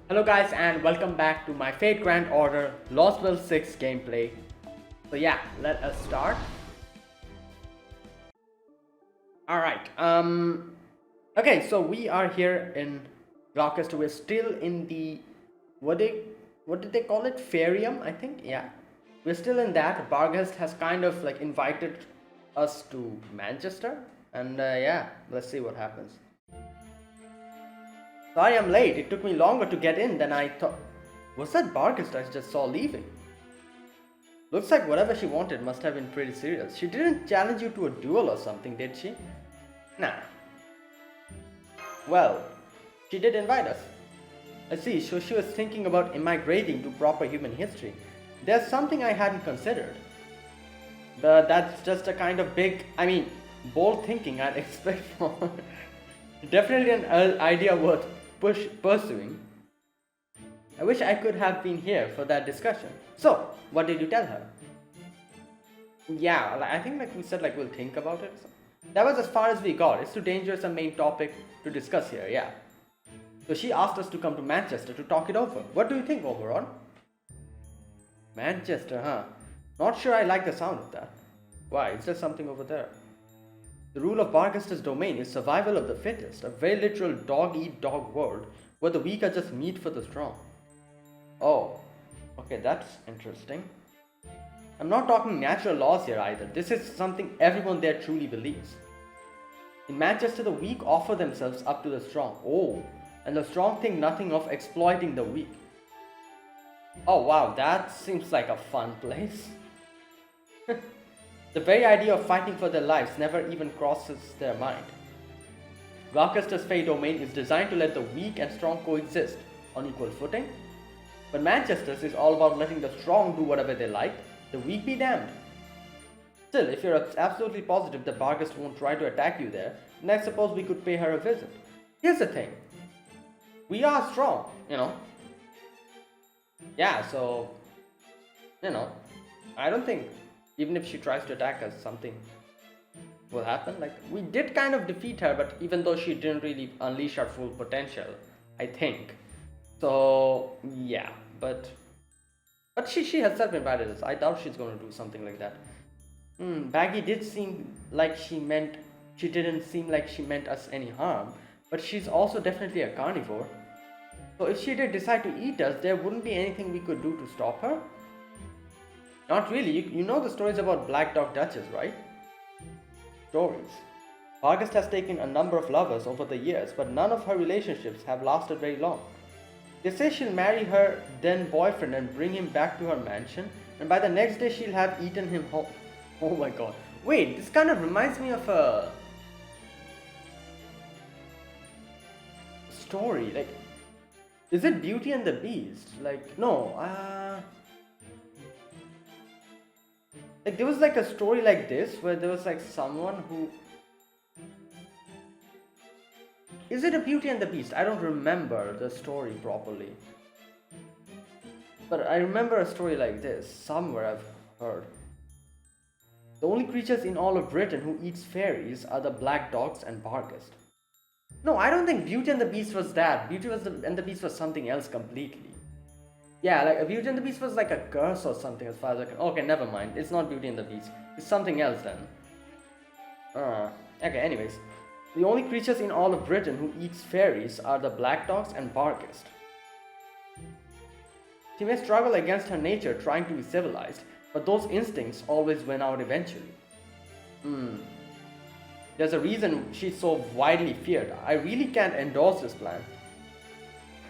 Hello guys and welcome back to my Fate Grand Order Lostbelt 6 gameplay. So yeah, let us start. Alright, okay, so we are here in Gloucester. We're still in the, what did they call it? Farium, I think, yeah. We're still in that. Barghest has kind of like invited us to Manchester. And yeah, let's see what happens. Sorry I'm late. It took me longer to get in than I thought. Was that Barghest I just saw leaving? Looks like whatever she wanted must have been pretty serious. She didn't challenge you to a duel or something, did she? Nah. Well, she did invite us. I see, so she was thinking about immigrating to proper human history. There's something I hadn't considered. That's just a kind of bold thinking I'd expect from her. Definitely an idea worth pursuing. I wish I could have been here for that discussion. So, what did you tell her? Yeah, I think we said we'll think about it. That was as far as we got. It's too dangerous a main topic to discuss here, yeah. So she asked us to come to Manchester to talk it over. What do you think overall? Manchester, huh? Not sure I like the sound of that. Why, is there something over there? The rule of Barchester's domain is survival of the fittest, a very literal dog-eat-dog world where the weak are just meat for the strong. Oh, okay, that's interesting. I'm not talking natural laws here either. This is something everyone there truly believes. In Manchester, the weak offer themselves up to the strong. Oh, and the strong think nothing of exploiting the weak. Oh wow, that seems like a fun place. The very idea of fighting for their lives never even crosses their mind. Gloucester's Fey domain is designed to let the weak and strong coexist on equal footing, but Manchester's is all about letting the strong do whatever they like, the weak be damned. Still, if you're absolutely positive that Barghest won't try to attack you there, then I suppose we could pay her a visit. Here's the thing. We are strong, Yeah, so, I don't think, even if she tries to attack us, something will happen. We did kind of defeat her, but even though she didn't really unleash her full potential, I think. So, yeah, but she herself invited us. I doubt she's going to do something like that. Baggy didn't seem like she meant us any harm, but she's also definitely a carnivore. So if she did decide to eat us, there wouldn't be anything we could do to stop her? Not really. You know the stories about Black Dog Duchess, right? Stories. August has taken a number of lovers over the years, but none of her relationships have lasted very long. They say she'll marry her then boyfriend and bring him back to her mansion, and by the next day she'll have eaten him whole. Oh my god. Wait, this kind of reminds me of a story. Is it Beauty and the Beast? No, there was a story like this where there was someone who... Is it a Beauty and the Beast? I don't remember the story properly. But I remember a story like this, somewhere I've heard. The only creatures in all of Britain who eats fairies are the black dogs and Barghest. No, I don't think Beauty and the Beast was that. And the Beast was something else completely. Yeah, Beauty and the Beast was a curse or something as far as I can... Okay, never mind. It's not Beauty and the Beast. It's something else then. Okay, anyways. The only creatures in all of Britain who eats fairies are the black dogs and Barghest. She may struggle against her nature trying to be civilized, but those instincts always win out eventually. There's a reason she's so widely feared. I really can't endorse this plan.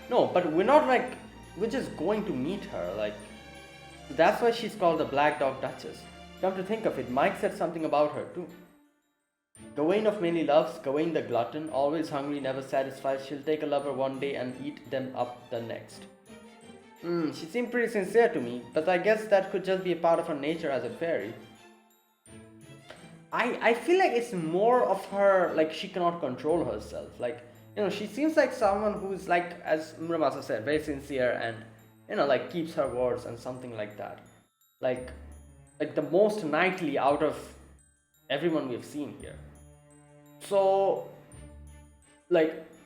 No, but we're not we're just going to meet her, that's why she's called the Black Dog Duchess. Come to think of it, Mike said something about her too. Gawain of many loves, Gawain the glutton, always hungry, never satisfied. She'll take a lover one day and eat them up the next. She seemed pretty sincere to me, but I guess that could just be a part of her nature as a fairy. I feel like it's more of her, she cannot control herself. She seems like someone who's as Muramasa said, very sincere and, keeps her words and something like that. Like the most knightly out of everyone we've seen here. So,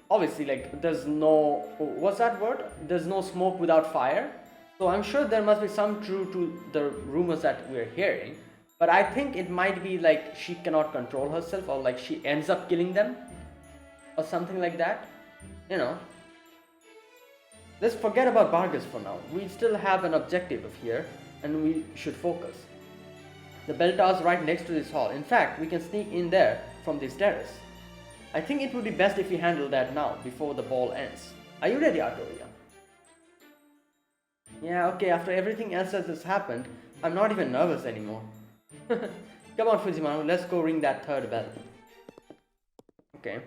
obviously, like, there's no, what's that word? There's no smoke without fire. So I'm sure there must be some truth to the rumors that we're hearing. But I think it might be like she cannot control herself, or like she ends up killing them, or something like that. You know. Let's forget about Vargas for now. We still have an objective here, and we should focus. The bell tower's right next to this hall. In fact, we can sneak in there from this terrace. I think it would be best if we handle that now, before the ball ends. Are you ready, Artoria? Yeah, okay, after everything else that has happened, I'm not even nervous anymore. Come on, Fujimaro, let's go ring that third bell. Okay.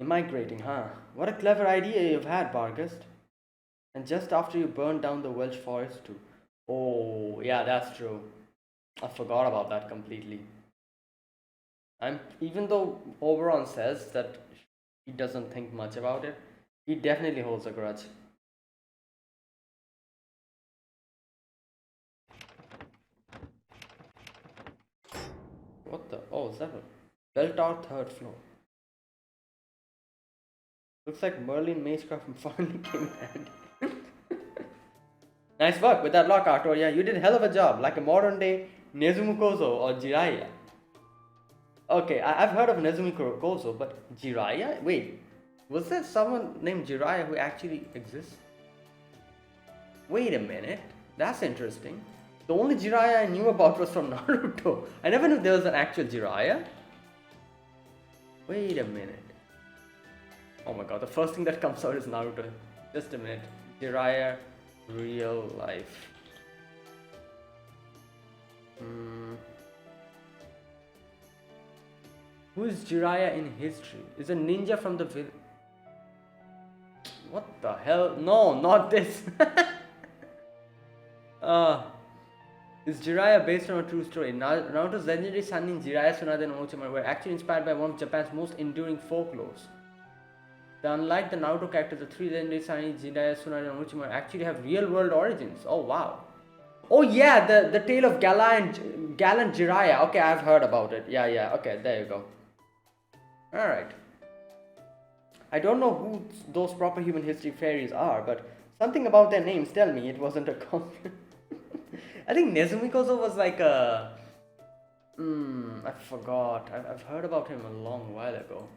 Immigrating, huh? What a clever idea you've had, Bargast. And just after you burned down the Welsh forest too. Oh, yeah, that's true. I forgot about that completely. Even though Oberon says that he doesn't think much about it, he definitely holds a grudge. What the? Oh, is that a bell tower, third floor? Looks like Merlin Magecraft finally came in handy. Nice work with that lock, Artoria. You did a hell of a job, like a modern day Nezumukozo or Jiraiya. Okay, I've heard of Nezumukozo, but Jiraiya? Wait, was there someone named Jiraiya who actually exists? Wait a minute, that's interesting. The only Jiraiya I knew about was from Naruto. I never knew there was an actual Jiraiya. Wait a minute. Oh my god, the first thing that comes out is Naruto. Just a minute. Jiraiya, real life. Who is Jiraiya in history? Is a ninja from the village. What the hell? No, not this. Is Jiraiya based on a true story? Naruto's legendary Sannin Jiraiya, Tsunade, and Orochimaru were actually inspired by one of Japan's most enduring folklores. Unlike the Naruto characters, the three legendary Sannin Jiraiya, Tsunade, and Orochimaru actually have real-world origins. Oh wow! Oh yeah, the tale of gallant Jiraiya. Okay, I've heard about it. Yeah. Okay, there you go. All right. I don't know who those proper human history fairies are, but something about their names tell me it wasn't a common. I think Nezumikozo was like a. I forgot. I've heard about him a long while ago.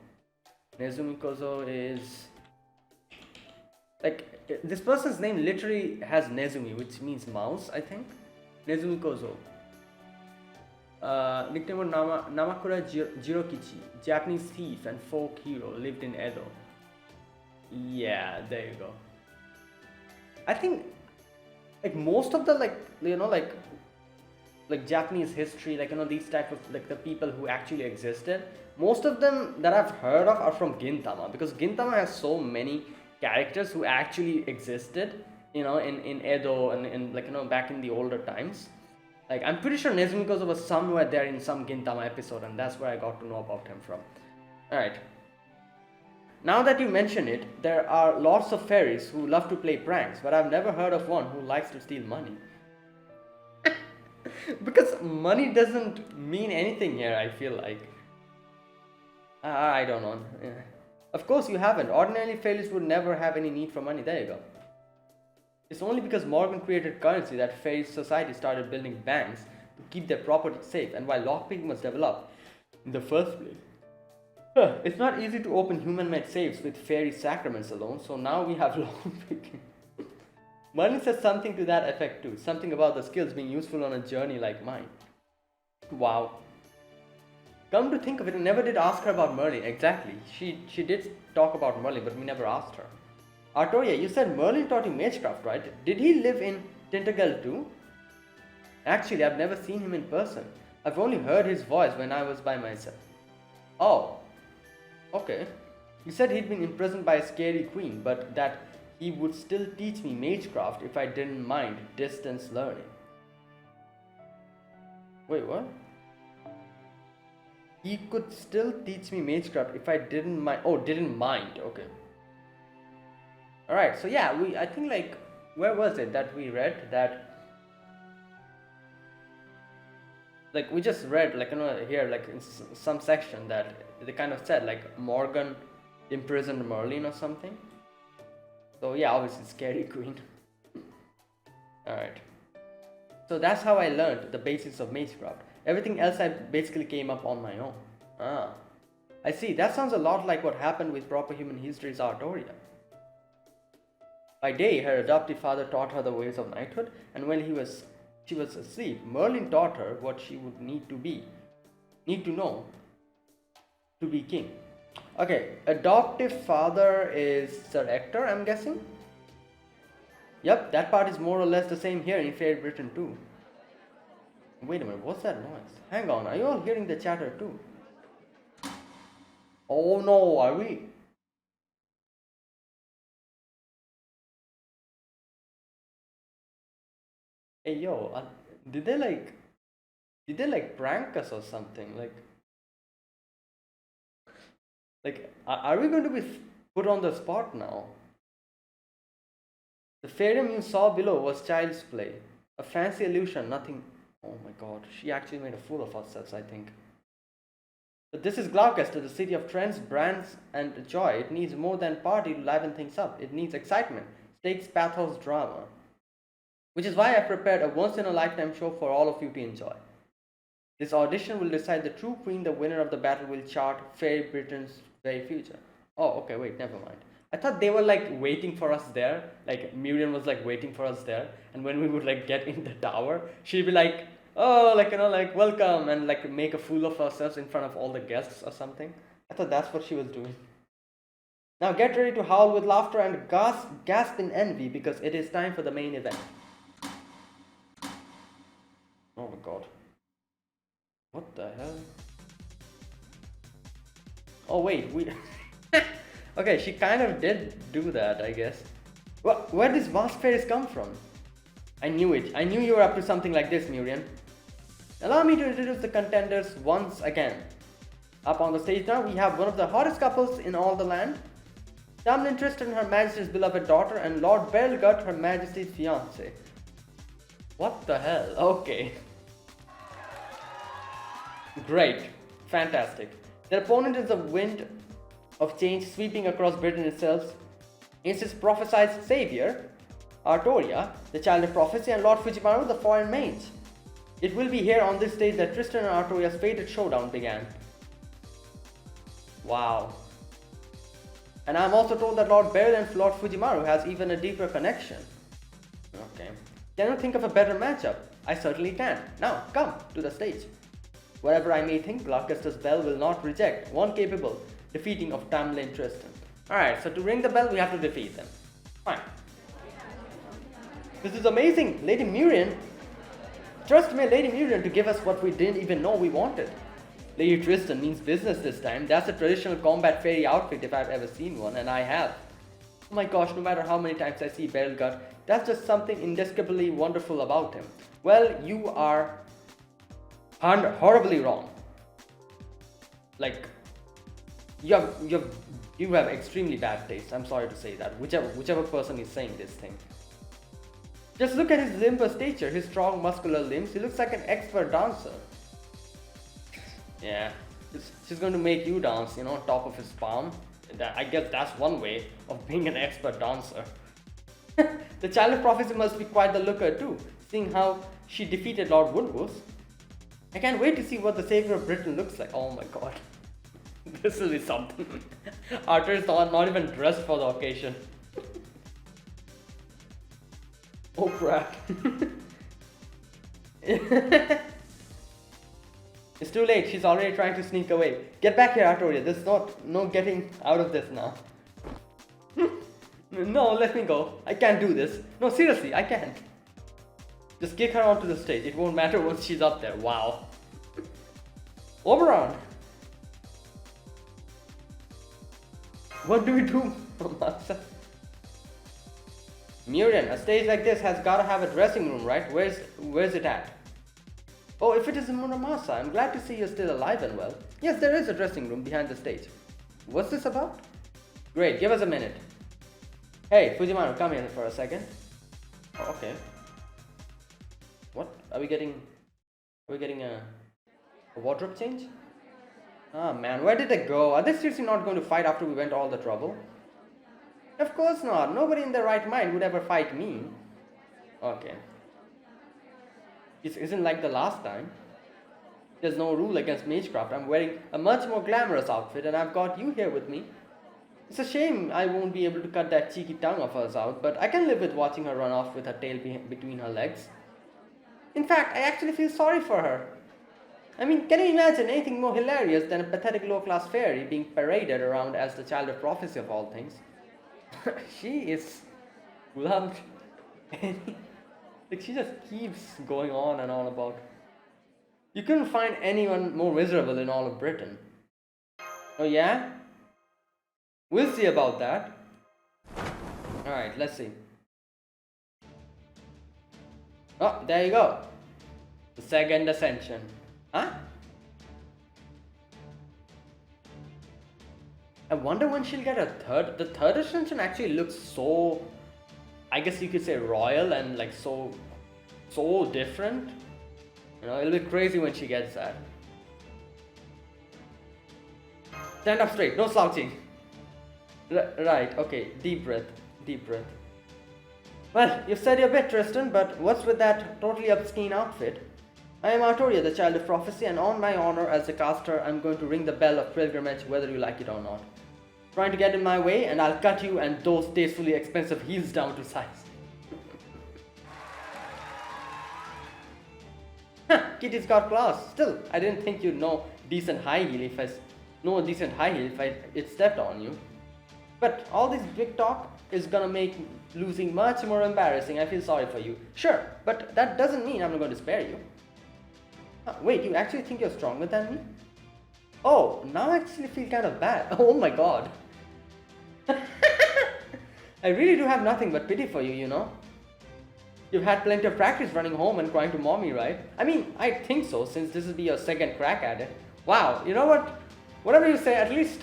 Nezumikozo is. Like, this person's name literally has Nezumi, which means mouse, I think. Nezumikozo. Nickname Namakura Jirokichi, Japanese thief and folk hero, lived in Edo. Yeah, there you go. I think, like, most of the, like, you know, like Japanese history, like, you know, these type of, like, the people who actually existed, most of them that I've heard of are from Gintama, because Gintama has so many characters who actually existed, you know, in Edo and like, you know, back in the older times. Like, I'm pretty sure Nezumikozo was somewhere there in some Gintama episode, and that's where I got to know about him from. Alright. Now that you mention it, there are lots of fairies who love to play pranks, but I've never heard of one who likes to steal money. Because money doesn't mean anything here, I feel like. I don't know. Yeah. Of course you haven't. Ordinarily, fairies would never have any need for money. There you go. It's only because Morgan created currency that fairy society started building banks to keep their property safe, and while lockpicking was developed in the first place. It's not easy to open human-made safes with fairy sacraments alone, so now we have lockpicking. Merlin says something to that effect too, something about the skills being useful on a journey like mine. Wow. Come to think of it, we never did ask her about Merlin. Exactly. She did talk about Merlin, but we never asked her. Artoria, you said Merlin taught you magecraft, right? Did he live in Tintagel too? Actually, I've never seen him in person. I've only heard his voice when I was by myself. Oh. Okay. He said he'd been imprisoned by a scary queen, but that he would still teach me magecraft if I didn't mind distance learning. Wait, what? He could still teach me magecraft if I didn't mind. Oh, didn't mind. Okay. Alright, so yeah, I think, like, where was it that we read that Like we just read, like here, like in some section that they kind of said like Morgan imprisoned Merlin or something. So yeah, obviously scary queen. All right. So that's how I learned the basics of magecraft. Everything else I basically came up on my own. Ah, I see. That sounds a lot like what happened with proper human history's Artoria. By day, her adoptive father taught her the ways of knighthood, and when she was asleep, Merlin taught her what she would need to know to be king. Okay, adoptive father is Sir Ector, I'm guessing. Yep, that part is more or less the same here in Fair Britain too. Wait a minute, what's that noise? Hang on, are you all hearing the chatter too? Oh no, are we? Hey yo, did they like prank us or something? Like are we going to be put on the spot now? The fairum you saw below was child's play, a fancy illusion, nothing. Oh my god, she actually made a fool of ourselves, I think. But this is Gloucester, the city of trends, brands, and joy. It needs more than party to liven things up. It needs excitement, stakes, pathos, drama. Which is why I prepared a once-in-a-lifetime show for all of you to enjoy. This audition will decide the true queen. The winner of the battle will chart Fair Britain's very future. Oh, okay, wait, never mind. I thought they were like waiting for us there. Like Miriam was like waiting for us there, and when we would like get in the tower, she'd be like, "Oh, like like welcome," and like make a fool of ourselves in front of all the guests or something. I thought that's what she was doing. Now get ready to howl with laughter and gasp in envy because it is time for the main event. Oh my god. What the hell? Oh wait, we... Okay, she kind of did do that, I guess. Where did this vast fairies come from? I knew it. I knew you were up to something like this, Murian. Allow me to introduce the contenders once again. Up on the stage now, we have one of the hottest couples in all the land. Tamlin Tristan, Her Majesty's beloved daughter, and Lord Belgut, Her Majesty's fiancé. What the hell? Okay. Great. Fantastic. Their opponent is the wind of change sweeping across Britain itself. It's his prophesied savior, Artoria, the child of prophecy, and Lord Fujimaru, the foreign mage. It will be here on this stage that Tristan and Artoria's fated showdown began. Wow. And I'm also told that Lord Beryl and Lord Fujimaru has even a deeper connection. Okay. Can you think of a better matchup? I certainly can. Now, come to the stage. Wherever I may think, Gloucester's bell will not reject one capable defeating of Tamlin Tristan. Alright, so to ring the bell, we have to defeat them. Fine. This is amazing, Lady Murian. Trust me, Lady Murian, to give us what we didn't even know we wanted. Lady Tristan means business this time. That's a traditional combat fairy outfit if I've ever seen one, and I have. Oh my gosh, no matter how many times I see Belgut, that's just something indescribably wonderful about him. Well, you are horribly wrong. Like, you have extremely bad taste. I'm sorry to say that. Whichever person is saying this thing. Just look at his limber stature, his strong muscular limbs. He looks like an expert dancer. Yeah, she's going to make you dance, top of his palm. I guess that's one way of being an expert dancer. The child of prophecy must be quite the looker too, seeing how she defeated Lord Woodwose. I can't wait to see what the savior of Britain looks like. Oh my god. This will be something. Arthur is not even dressed for the occasion. Oh crap. It's too late, she's already trying to sneak away. Get back here, Artoria. There's no getting out of this now. No, let me go. I can't do this. No, seriously, I can't. Just kick her onto the stage. It won't matter once she's up there. Wow. Oberon. What do we do? Murian, a stage like this has gotta have a dressing room, right? Where's it at? Oh, if it is in Muramasa, I'm glad to see you're still alive and well. Yes, there is a dressing room behind the stage. What's this about? Great, give us a minute. Hey, Fujimaru, come here for a second. Oh, okay. What? Are we getting Are we getting a wardrobe change? Ah man, where did they go? Are they seriously not going to fight after we went all the trouble? Of course not. Nobody in their right mind would ever fight me. Okay. This isn't like the last time. There's no rule against magecraft. I'm wearing a much more glamorous outfit and I've got you here with me. It's a shame I won't be able to cut that cheeky tongue of hers out, but I can live with watching her run off with her tail between her legs. In fact, I actually feel sorry for her. I mean, can you imagine anything more hilarious than a pathetic low-class fairy being paraded around as the child of prophecy of all things? She is loved. Like, she just keeps going on and on about. You couldn't find anyone more miserable in all of Britain. Oh yeah? We'll see about that. Alright, let's see. Oh, there you go. The second ascension. Huh? I wonder when she'll get a third. The third ascension actually looks so, I guess you could say, royal and like so different. You know, it'll be crazy when she gets that. Stand up straight, no slouching. Right, okay, deep breath, deep breath. Well, you've said your bit, Tristan, but what's with that totally obscene outfit? I am Artoria, the child of prophecy, and on my honor as a caster, I'm going to ring the bell of pilgrimage whether you like it or not. Trying to get in my way, and I'll cut you and those tastefully expensive heels down to size. Kitty's got class. Still, I didn't think you'd know decent high heel if it stepped on you. But all this big talk is gonna make losing much more embarrassing. I feel sorry for you. Sure, but that doesn't mean I'm not going to spare you. Wait, you actually think you're stronger than me? Oh, now I actually feel kind of bad. Oh my god. I really do have nothing but pity for you, you know. You've had plenty of practice running home and crying to mommy, right? I mean, I think so, since this will be your second crack at it. Wow, you know what? Whatever you say, at least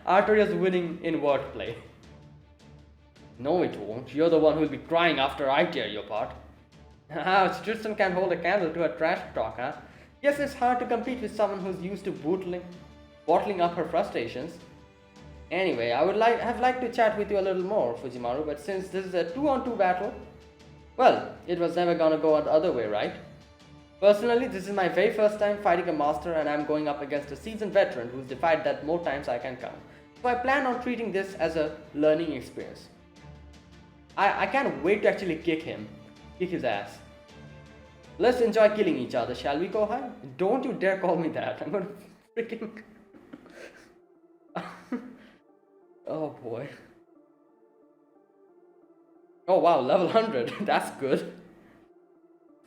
Artoria's winning in wordplay. No, it won't. You're the one who'll be crying after I tear you apart. Ouch, Tristan can't hold a candle to her trash talk, huh? Yes, it's hard to compete with someone who's used to bottling up her frustrations. Anyway, I would have liked to chat with you a little more, Fujimaru, but since this is a 2-on-2 battle, well, it was never gonna go the other way, right? Personally, this is my very first time fighting a master and I'm going up against a seasoned veteran who's defied that more times I can count. So I plan on treating this as a learning experience. I can't wait to actually kick his ass. Let's enjoy killing each other, shall we, Kohai? Don't you dare call me that. I'm gonna freaking... Oh boy. Oh wow, level 100. That's good.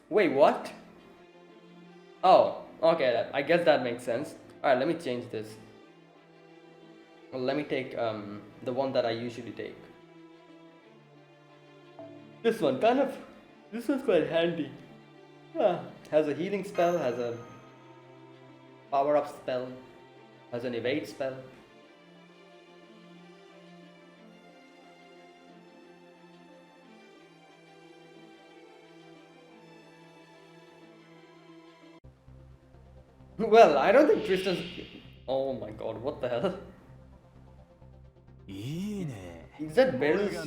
Wait, what? Oh, okay, I guess that makes sense. Alright, let me change this. Well, let me take the one that I usually take. This one's quite handy. Yeah, has a healing spell, has a power-up spell, has an evade spell. Well, I don't think Tristan's... Oh my god, what the hell? Is that Beryl's... Is that...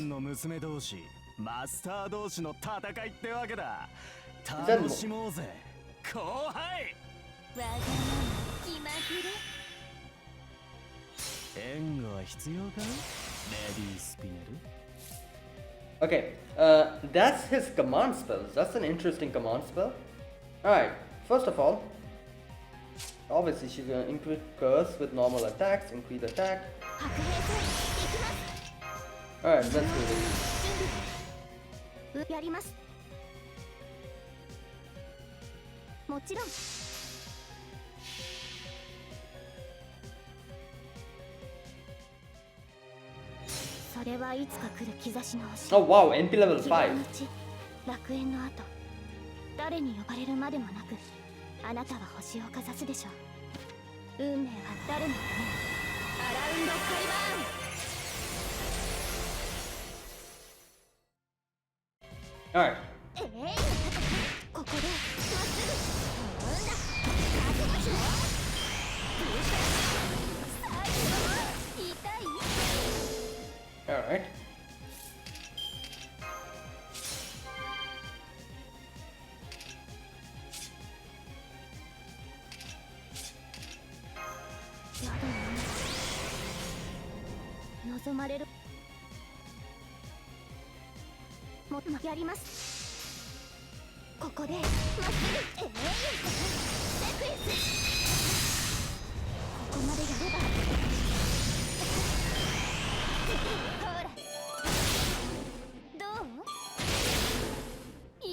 Okay, that's his command spells. That's an interesting command spell. Alright, first of all, obviously she's gonna increase curse with normal attacks, increase attack. Alright, let's do this. Oh wow, NP level 5. あなたは星をかざすでしょう。運命は誰のため？アラウンドカリバーン。Alright. ここでまっすぐ。望まれるもやります。ここでまっすぐセクエスここまでやればほらどう痛い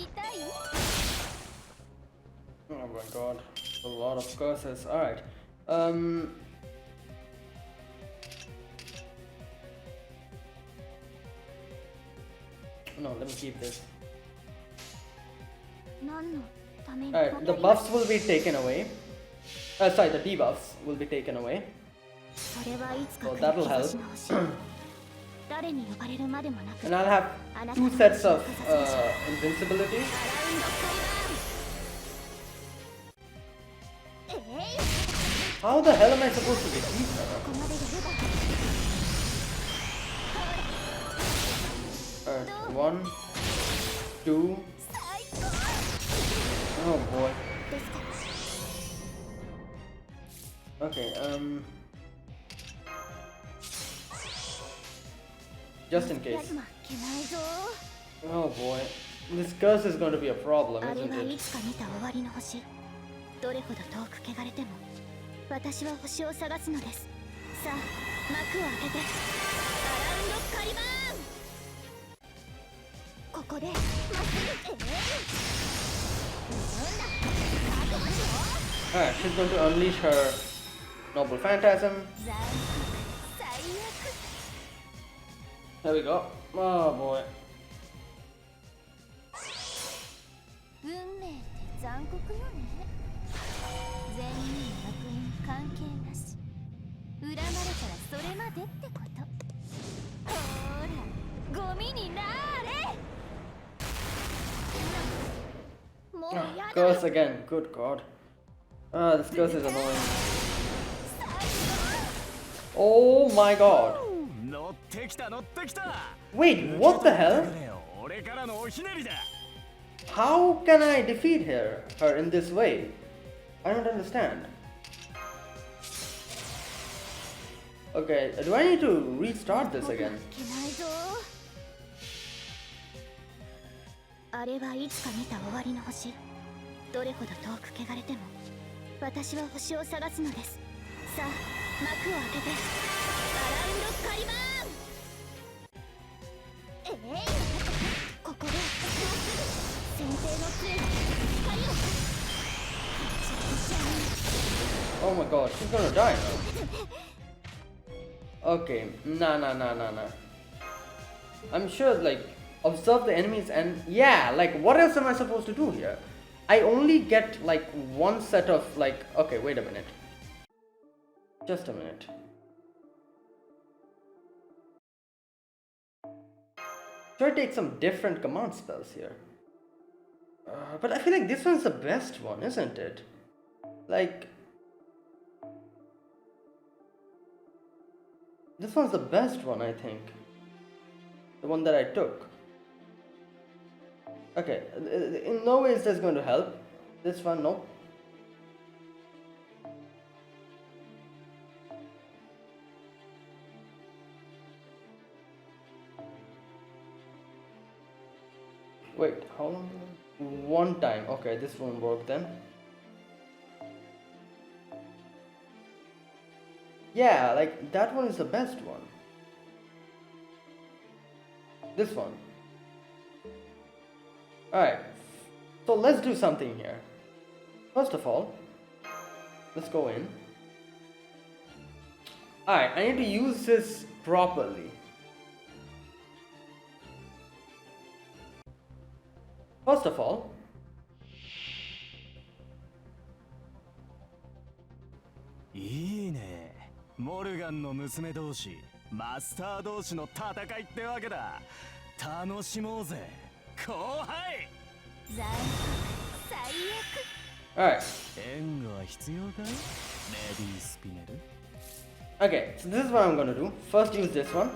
Oh my god, a lot of curses. Alright. No, let me keep this. Alright, the buffs will be taken away. Sorry, the debuffs will be taken away. So that will help. And I'll have 2 sets of invincibility. How the hell am I supposed to defeat her? Alright, 1, 2. Oh boy. Okay, just in case. Oh boy. This curse is going to be a problem, isn't it? どれほど遠く汚れても私は星を探すのです。さあ、幕を開けてアラウンドカリバーン。ここでまっすぐAlright, she's going to unleash her noble phantasm. There we go. Oh boy. 運命って残酷よね。善人悪人関係なし。恨まれたらそれまでってこと。ほら、ゴミになれ。もうやだ。Curse again. Good God. This curse is annoying. Oh my God. Wait, what the hell? How can I defeat her in this way? I don't understand. Okay, do I need to restart this again? あれはいつか見た終わりの星。どれほど遠く汚れても私は星を探すのです。さあ、幕を開けてアラウンドカリバーン。ここで先手の杖が光を。Oh my God, she's gonna die now. Okay, nah. I'm sure, like, observe the enemies and yeah, like, what else am I supposed to do here? I only get like one set of like, okay, wait a minute. Just a minute. Should I take some different command spells here? But I feel like this one's the best one, isn't it? Like, this one's the best one, I think. The one that I took. Okay, in no way is this going to help. This one, no. Wait, how long? One time. Okay, this won't work then. Yeah, like that one is the best one. This one. Alright, so let's do something here. First of all, let's go in. Alright, I need to use this properly. First of all,モルガンの娘同士、マスター同士の戦いってわけだ。楽しもうぜ、後輩。最悪。alright. 援護は必要かい？レディースピネル。Okay, so this is what I'm gonna do. First use this one.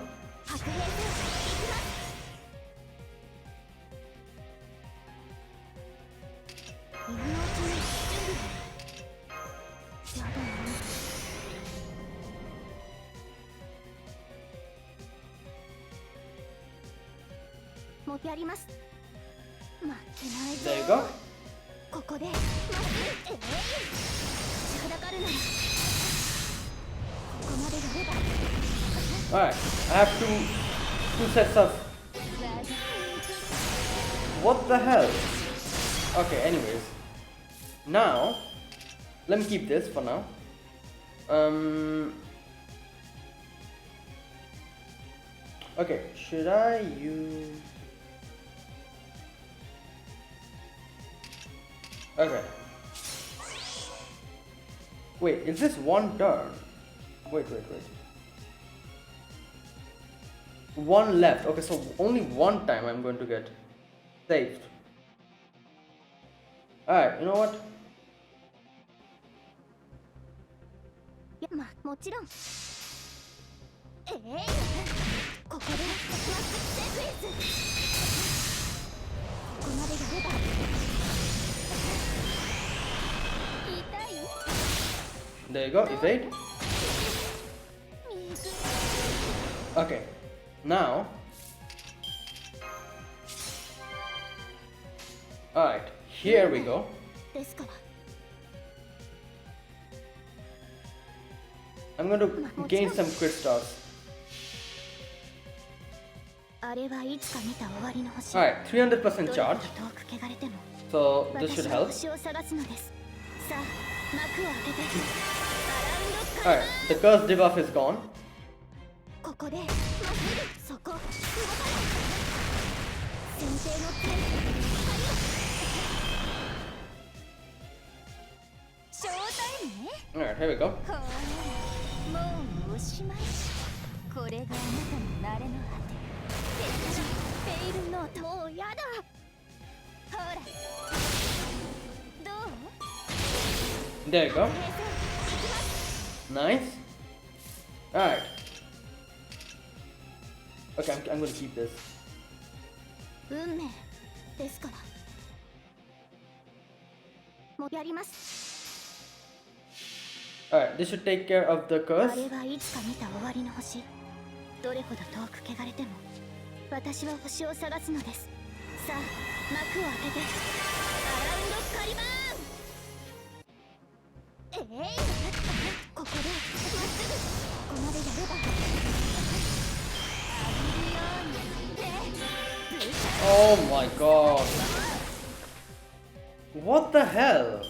やります。負けないぞ。 There you go. ここで立ちはだかるならここまでやれば。 Alright, I have two sets of. What the hell? Okay, anyways. Now, let me keep this for now. Okay, should I use... Okay. Wait, is this one turn? Wait. One left. Okay, so only one time I'm going to get saved. Alright, you know what? いや、まあ、もちろん。ここでセクレス。ここまでやれば。痛い。 There you go, evade. Okay, now. Alright, here we go. ですから。 I'm going to gain some crit stars. あれはいつか見た終わりの星。 Alright, 300% charge. 遠く汚れても。 So this should 私は help. 星を探すのです。さあ、幕を開けて。 Alright, the curse debuff is gone. ここで、まっすぐ、そこ、動かない。先生の手。ショータイムね。 Alright, here we go. ほら、もうおしまい。これがあなたの慣れの果て。フェイルノート、もうやだ。ほら、どう？ There you go. Nice. Alright. Okay, I'm going to keep this. 運命ですから。もうやります。 Alright, this should take care of the あ curse. れはいつか見た終わりの星。どれほど遠く汚れても、私は星を探すのです。さあ、幕を開けて。アラウンドカリバーン。ここで、まっすぐ、ここまでやれば。浴びるように。ブシャ Oh my god. What the hell?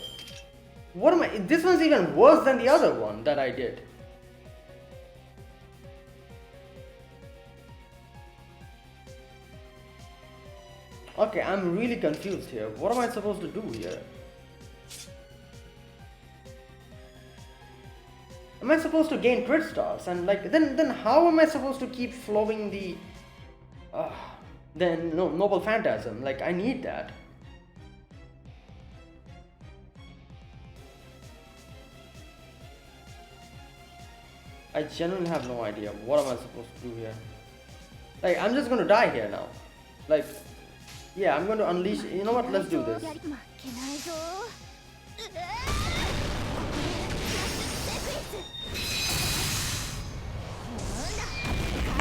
What am I? This one's even worse than the other one that I did. Okay, I'm really confused here. What am I supposed to do here? Am I supposed to gain crit stars? And like, then how am I supposed to keep flowing the noble phantasm? Like, I need that. I genuinely have no idea. What am I supposed to do here? Like, I'm just gonna die here now. Like, yeah, I'm going to unleash. You know what? Let's do this.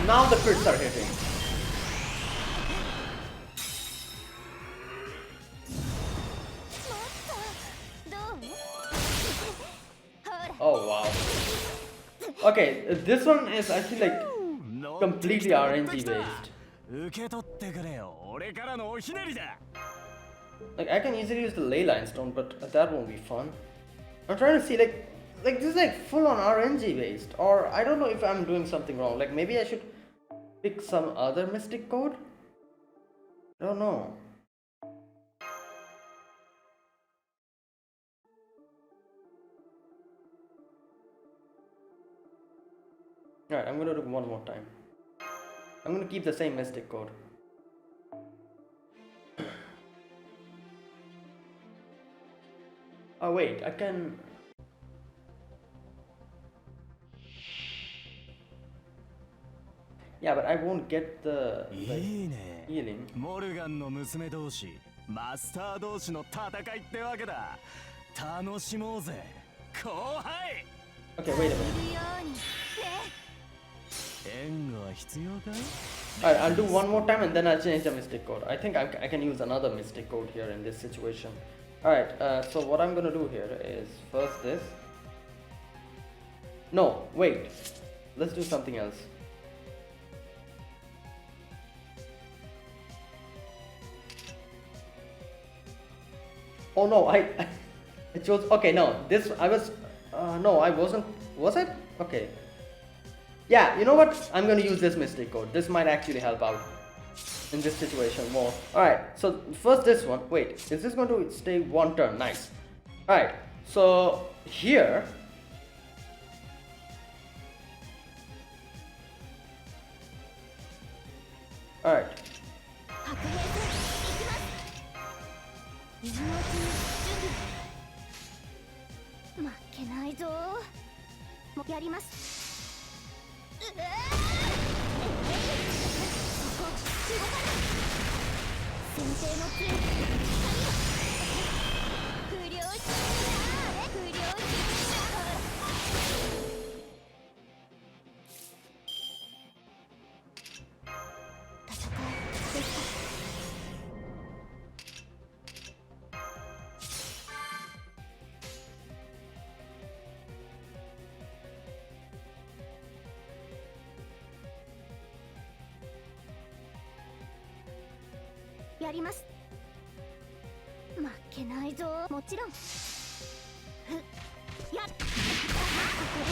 Now the crits are hitting. Oh wow. Okay, this one is actually like completely RNG based. Like I can easily use the ley line stone, but that won't be fun. I'm trying to see like this is like full on RNG based, or I don't know if I'm doing something wrong. Like maybe I should pick some other mystic code. I don't know. Alright, I'm gonna do one more time. I'm gonna keep the same mystic code. Oh wait, I can... Yeah, but I won't get the healing. モルガンの娘同士、マスター同士の戦いってわけだ。楽しもうぜ、後輩。 Okay, wait a minute. 援護は必要か？ Alright, I'll do one more time and then I'll change the mystic code. I think I can use another mystic code here in this situation. Alright, so what I'm gonna do here is first this. No, wait. Let's do something else. Oh no, I chose. Okay, no, this I was. No, I wasn't. Was it? Okay. Yeah, you know what? I'm gonna use this mystic code. This might actually help out in this situation more. Alright, so first this one. Wait, is this going to stay one turn? Nice. Alright, so here. Alright. 負けないぞ。もうやります。うわここ動かない。先生の杖。不良品だ。不良品だ。戦いですか。やります。負けないぞ。もちろん。やっ。ここでま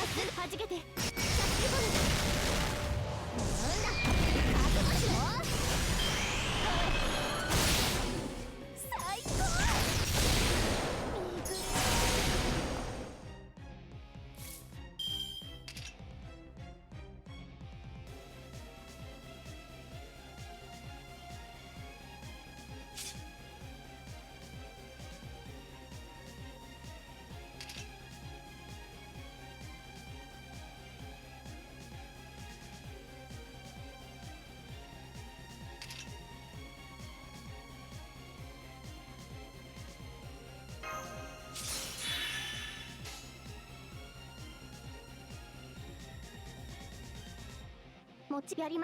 っすぐ弾けて。キャッチボール。なんだ。覚悟しろ。最高。ビーグル。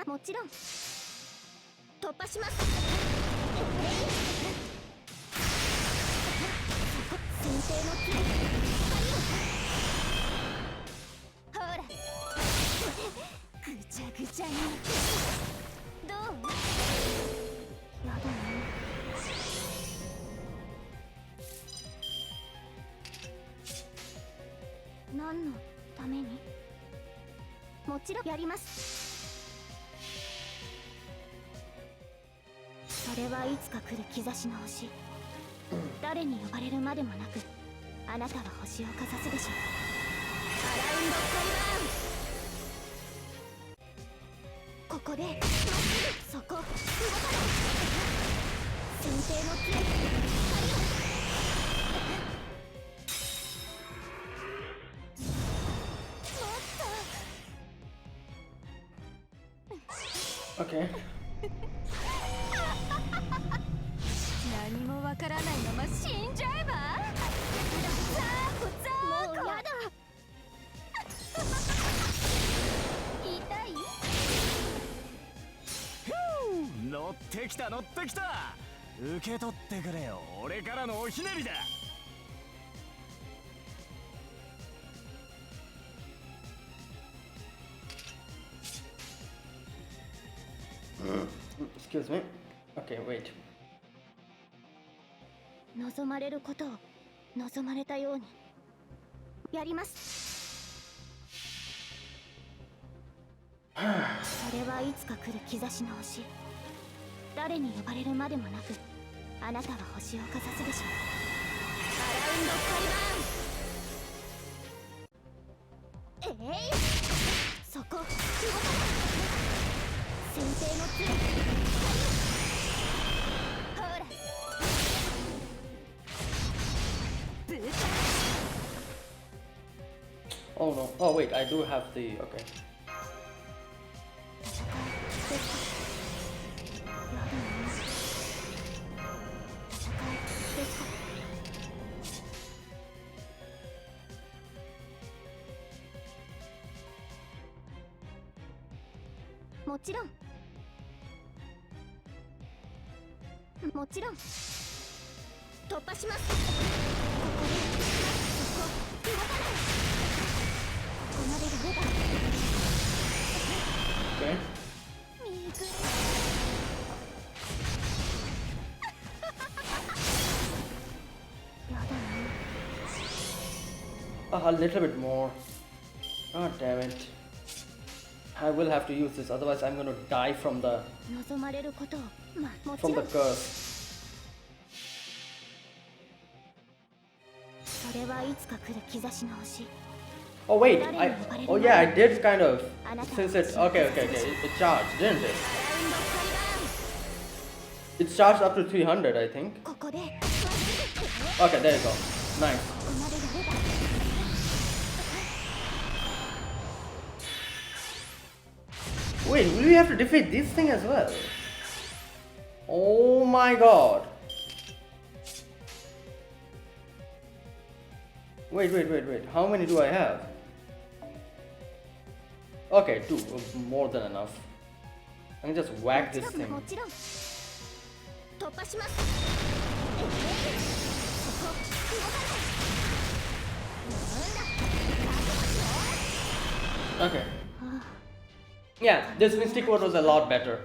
もちろん突破します。先生の杖。ほらぐちゃぐちゃに。どう？やだね。何のために？もちろんやります。それはいつか来る兆しの星。誰に呼ばれるまでもなく、あなたは星をかざすでしょう。アラウンドカリバーン。ここでまっすぐそこ動かない。先生の杖。Okay. 何もわからないまま死んじゃえば。もうやだ。痛い？乗ってきた乗ってきた。受け取ってくれよ。俺からのおひねりだ。Excuse me. Okay, wait. 望まれることを望まれたようにやります。それはいつか来る兆しの星。誰に呼ばれるまでもなく、あなたは星をかざすでしょう。アラウンドカリバーン。そこ動かない。先生の杖。ほらOh no. Oh wait, I do have the. Okay. もちろんもちろん突破します。ここで動かない。離れるレバー Okay. 見くれ やだな。 A little bit more. God damn it. I will have to use this, otherwise I'm gonna die from the 望まれることをもち from ろ the ん curse. それはいつか来る兆しの星。 Oh wait, oh yeah, I did kind of, since it's, okay, it charged, didn't it? ラウンドカリバーン It charged up to 300, I think. ここで Okay, there you go. Nice. 離れるレバー Wait, will we have to defeat this thing as well? Oh my god. Wait. How many do I have? Okay, 2. More than enough. I can just whack this thing. もちろん突破します。そこ動かない。なんだ Okay. Yeah, this Mystic Ward was a lot better.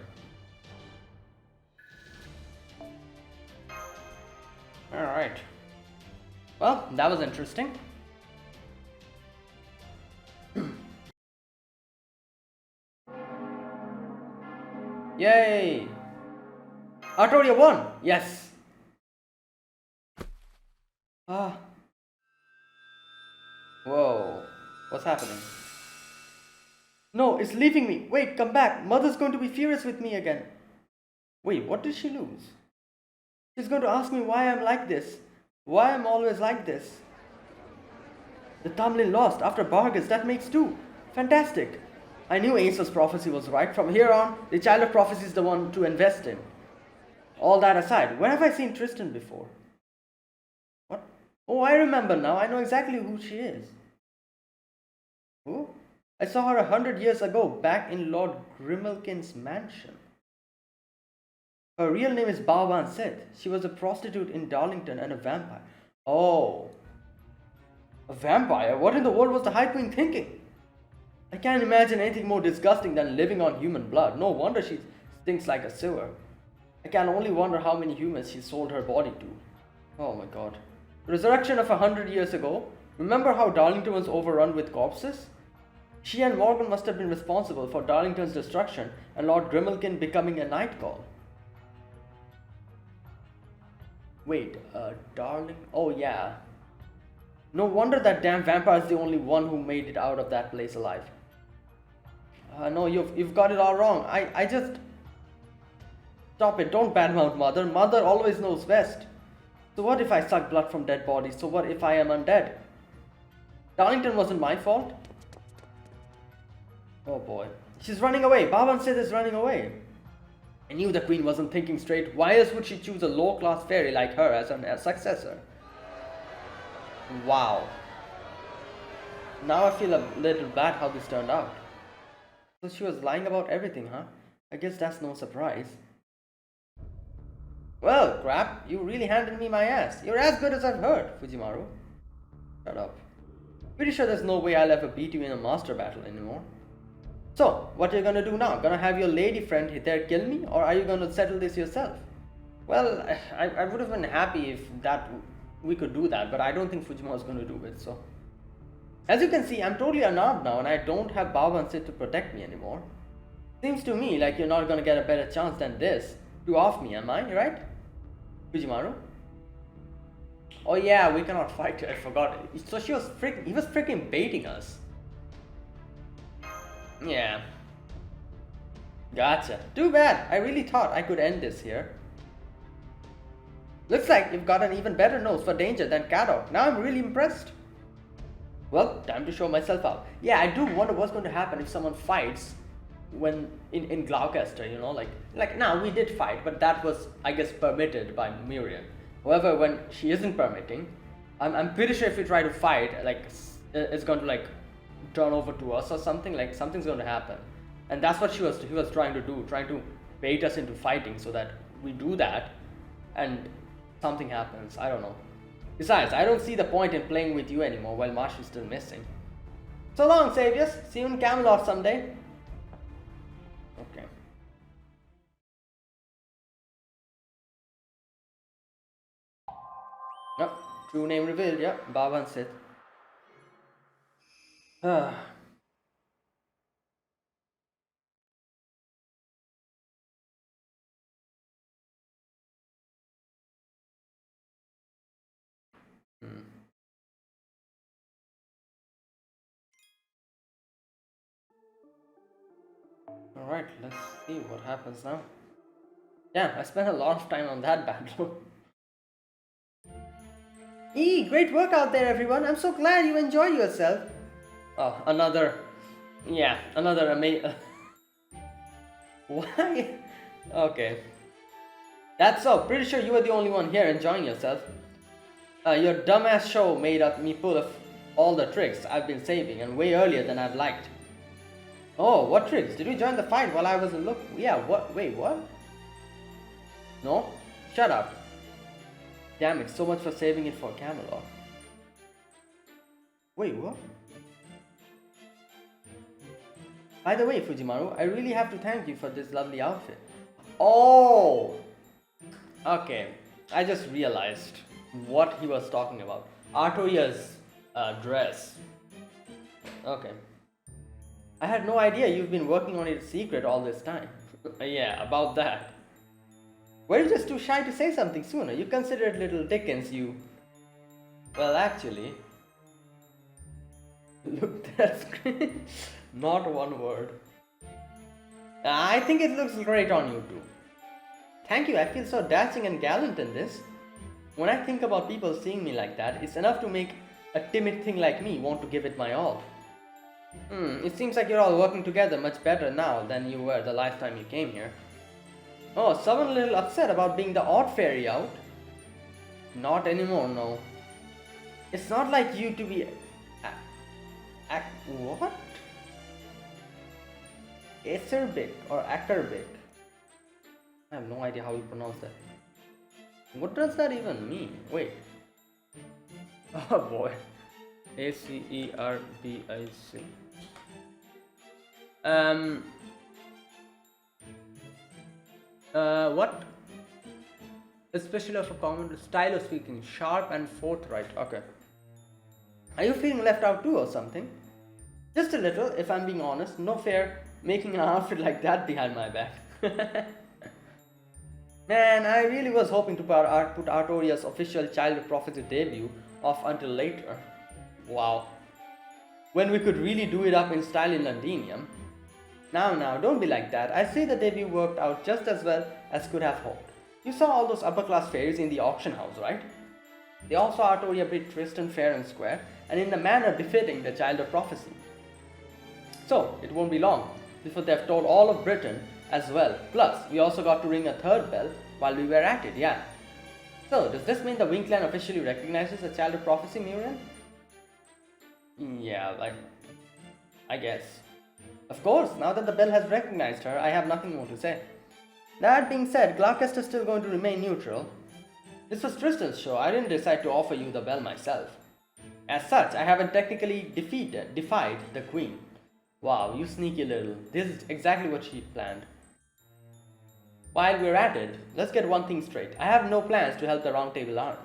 Alright. Well, that was interesting. Yay! Artoria won! Yes! Ah. Whoa. What's happening? No, it's leaving me. Wait, come back. Mother's going to be furious with me again. Wait, what did she lose? She's going to ask me why I'm like this. Why I'm always like this. The Tamlin lost after Bargus. That makes 2. Fantastic. I knew Ace's prophecy was right. From here on, the Child of Prophecy is the one to invest in. All that aside, where have I seen Tristan before? What? Oh, I remember now. I know exactly who she is. Who? I saw her 100 years ago back in Lord Grimmelkin's mansion. Her real name is Baobhan Sith. She was a prostitute in Darlington and a vampire. Oh. A vampire? What in the world was the High Queen thinking? I can't imagine anything more disgusting than living on human blood. No wonder she stinks like a sewer. I can only wonder how many humans she sold her body to. Oh my god. The resurrection of 100 years ago? Remember how Darlington was overrun with corpses? She and Morgan must have been responsible for Darlington's destruction and Lord Grimmelkin becoming a night call. Wait, Darling? Oh yeah. No wonder that damn vampire is the only one who made it out of that place alive. No, you've got it all wrong. I just... Stop it, don't badmouth Mother. Mother always knows best. So what if I suck blood from dead bodies? So what if I am undead? Darlington wasn't my fault. Oh boy. She's running away. Baobhan Sith is running away. I knew the queen wasn't thinking straight. Why else would she choose a low-class fairy like her as a successor? Wow. Now I feel a little bad how this turned out. So she was lying about everything, huh? I guess that's no surprise. Well, crap, you really handed me my ass. You're as good as I've heard, Fujimaru. Shut up. Pretty sure there's no way I'll ever beat you in a master battle anymore. So, what are you gonna do now? Gonna have your lady friend there kill me? Or are you gonna settle this yourself? Well, I would have been happy if we could do that, but I don't think Fujimaru's gonna do it, so... As you can see, I'm totally unarmed now and I don't have Baobhan Sith to protect me anymore. Seems to me like you're not gonna get a better chance than this to off me, am I? Right? Fujimaru? Oh yeah, we cannot fight. I forgot. So he was freaking baiting us. Yeah. Gotcha. Too bad. I really thought I could end this here. Looks like you've got an even better nose for danger than Kadok. Now I'm really impressed. Well, time to show myself out. Yeah, I do wonder what's going to happen if someone fights when in Gloucester, you know, like now we did fight, but that was, I guess, permitted by Miriam. However, when she isn't permitting, I'm pretty sure if we try to fight, like it's going to like turn over to us or something, like something's going to happen. And that's what he was trying to do, trying to bait us into fighting so that we do that and something happens. I don't know. Besides, I don't see the point in playing with you anymore while Marsh is still missing. So long, saviors. See you in Camelot someday. Okay. Yep, true name revealed. Yep, Baobhan Sith. Alright, let's see what happens now. Yeah, I spent a lot of time on that battle. Great work out there, everyone. I'm so glad you enjoyed yourself. Oh, another amazing. Why? Okay. That's so. Pretty sure you were the only one here enjoying yourself. Your dumbass show made me pull all the tricks I've been saving and way earlier than I've liked. Oh, what tricks? Did we join the fight while I wasn't looking? Yeah, what? Wait, what? No? Shut up. Damn it, so much for saving it for Camelot. Wait, what? By the way, Fujimaru, I really have to thank you for this lovely outfit. Oh! Okay, I just realized what he was talking about. Artoria's dress. Okay. I had no idea you've been working on it secret all this time. Yeah, about that. Were you just too shy to say something sooner? You considered little Dickens, you... Well, actually... Look, that's great. Not one word. I think it looks great on you too. Thank you, I feel so dashing and gallant in this. When I think about people seeing me like that, it's enough to make a timid thing like me want to give it my all. It seems like you're all working together much better now than you were the last time you came here. Oh, someone a little upset about being the odd fairy out? Not anymore, no. It's not like you to be... what? Acerbic or acerbic? I have no idea how you pronounce that. What does that even mean? Wait. Oh boy. Acerbic. What? Especially of a common style of speaking, sharp and forthright. Okay. Are you feeling left out too or something? Just a little, if I'm being honest. No fair making an outfit like that behind my back. Man, I really was hoping to put Artoria's official Child of Prophecy debut off until later. Wow. When we could really do it up in style in Londinium. Now, don't be like that. I see the debut worked out just as well as could have hoped. You saw all those upper class fairies in the auction house, right? They all saw Artoria beat Tristan fair and square, and in the manner befitting the Child of Prophecy. So, it won't be long before they've told all of Britain as well. Plus, we also got to ring a third bell while we were at it, yeah. So, does this mean the Wing Clan officially recognizes the Child of Prophecy, Muriel? Yeah, I guess. Of course, now that the bell has recognized her, I have nothing more to say. That being said, Gloucester's still going to remain neutral. This was Tristan's show, I didn't decide to offer you the bell myself. As such, I haven't technically defied the Queen. Wow, you sneaky little. This is exactly what she planned. While we're at it, let's get one thing straight. I have no plans to help the Round Table Army.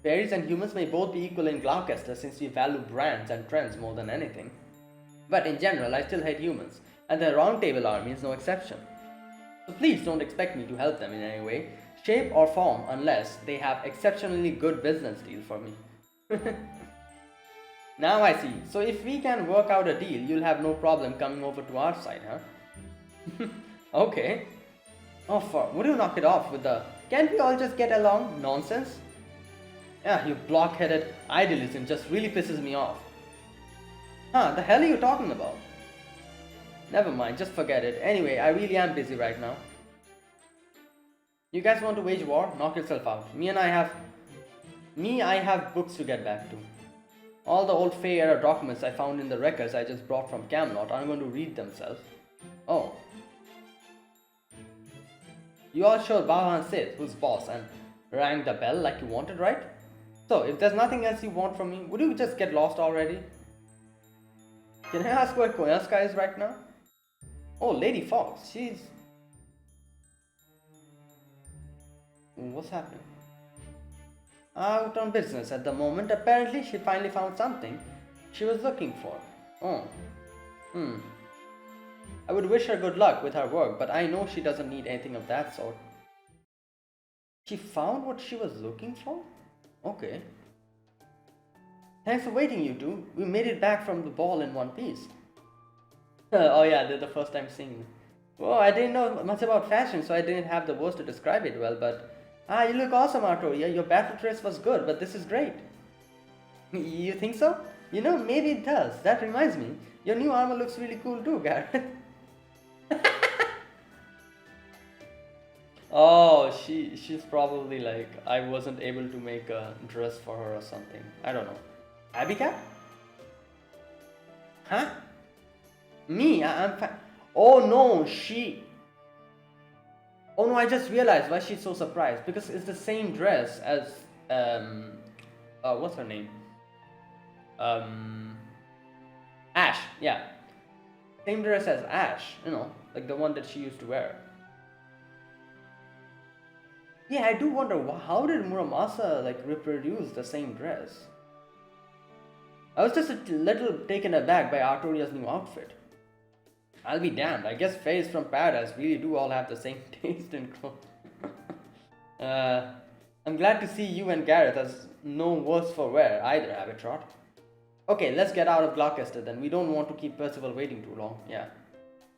Fairies and humans may both be equal in Gloucester since we value brands and trends more than anything. But in general, I still hate humans, and the Round Table Army is no exception. So please don't expect me to help them in any way, shape or form unless they have exceptionally good business deals for me. Now I see. So if we can work out a deal, you'll have no problem coming over to our side, huh? Okay. Oh, would you knock it off with the "can't we all just get along" nonsense? Yeah, your block-headed idealism just really pisses me off. Huh, the hell are you talking about? Never mind, just forget it. Anyway, I really am busy right now. You guys want to wage war? Knock yourself out. I have books to get back to. All the old Fae era documents I found in the records I just brought from Camelot aren't going to read themselves. You all showed Baobhan Sith, who's boss, and rang the bell like you wanted, right? So, if there's nothing else you want from me, would you just get lost already? Can I ask where Koyaska is right now? Oh, Lady Fox, she's... What's happening? Out on business at the moment. Apparently, she finally found something she was looking for. Oh. I would wish her good luck with her work, but I know she doesn't need anything of that sort. She found what she was looking for? Okay. Thanks for waiting, you two. We made it back from the ball in one piece. Oh yeah, they're the first time seeing me. Oh, I didn't know much about fashion, so I didn't have the words to describe it well, but... you look awesome, Artoria. Your battle dress was good, but this is great. You think so? You know, maybe it does. That reminds me, your new armor looks really cool too, Gareth. Oh, she's probably like, I wasn't able to make a dress for her or something. I don't know. Abika? Huh? Me? I'm fine. Oh no, she... Oh no, I just realized why she's so surprised. Because it's the same dress as... what's her name? Ash, yeah. Same dress as Ash, you know, like the one that she used to wear. Yeah, I do wonder, how did Muramasa like reproduce the same dress? I was just a little taken aback by Artoria's new outfit. I'll be damned, I guess Fays from Paradise really do all have the same taste in clothes. I'm glad to see you and Gareth as no worse for wear either, Abitrot. Okay, let's get out of Gloucester then. We don't want to keep Percival waiting too long. Yeah.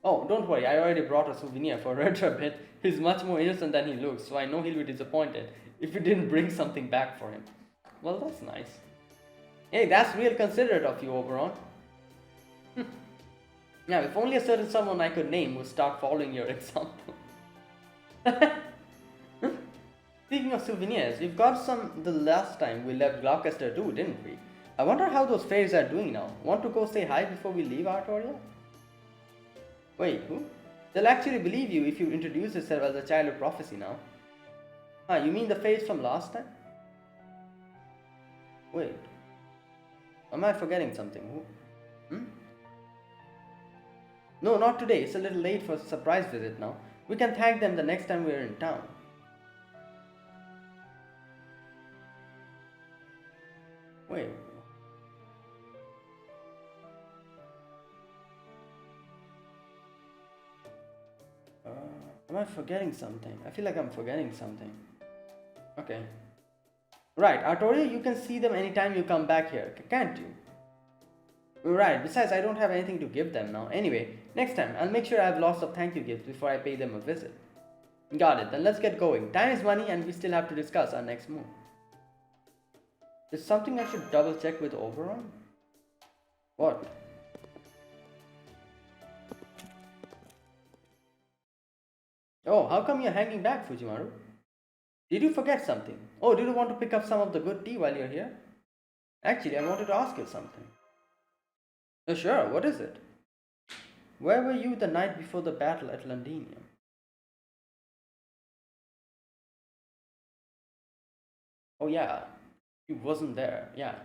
Oh, don't worry, I already brought a souvenir for Retrobit. He's much more innocent than he looks, so I know he'll be disappointed if we didn't bring something back for him. Well, that's nice. Hey, that's real considerate of you, Oberon. Now, if only a certain someone I could name would start following your example. Speaking of souvenirs, we've got some the last time we left Gloucester too, didn't we? I wonder how those fairies are doing now. Want to go say hi before we leave Artoria? Wait, who? They'll actually believe you if you introduce yourself as a child of prophecy now. You mean the fairies from last time? Wait. Am I forgetting something? Who? No, not today. It's a little late for a surprise visit now. We can thank them the next time we're in town. Wait. Am I forgetting something? I feel like I'm forgetting something. Okay. Right, Artoria, you can see them anytime you come back here, can't you? Right, besides I don't have anything to give them now. Anyway, next time I'll make sure I have lots of thank you gifts before I pay them a visit. Got it, then let's get going. Time is money and we still have to discuss our next move. There's something I should double check with Oberon? What? Oh, how come you're hanging back, Fujimaru? Did you forget something? Oh, did you want to pick up some of the good tea while you're here? Actually, I wanted to ask you something. Oh, sure, what is it? Where were you the night before the battle at Londinium? Oh yeah, he wasn't there, yeah.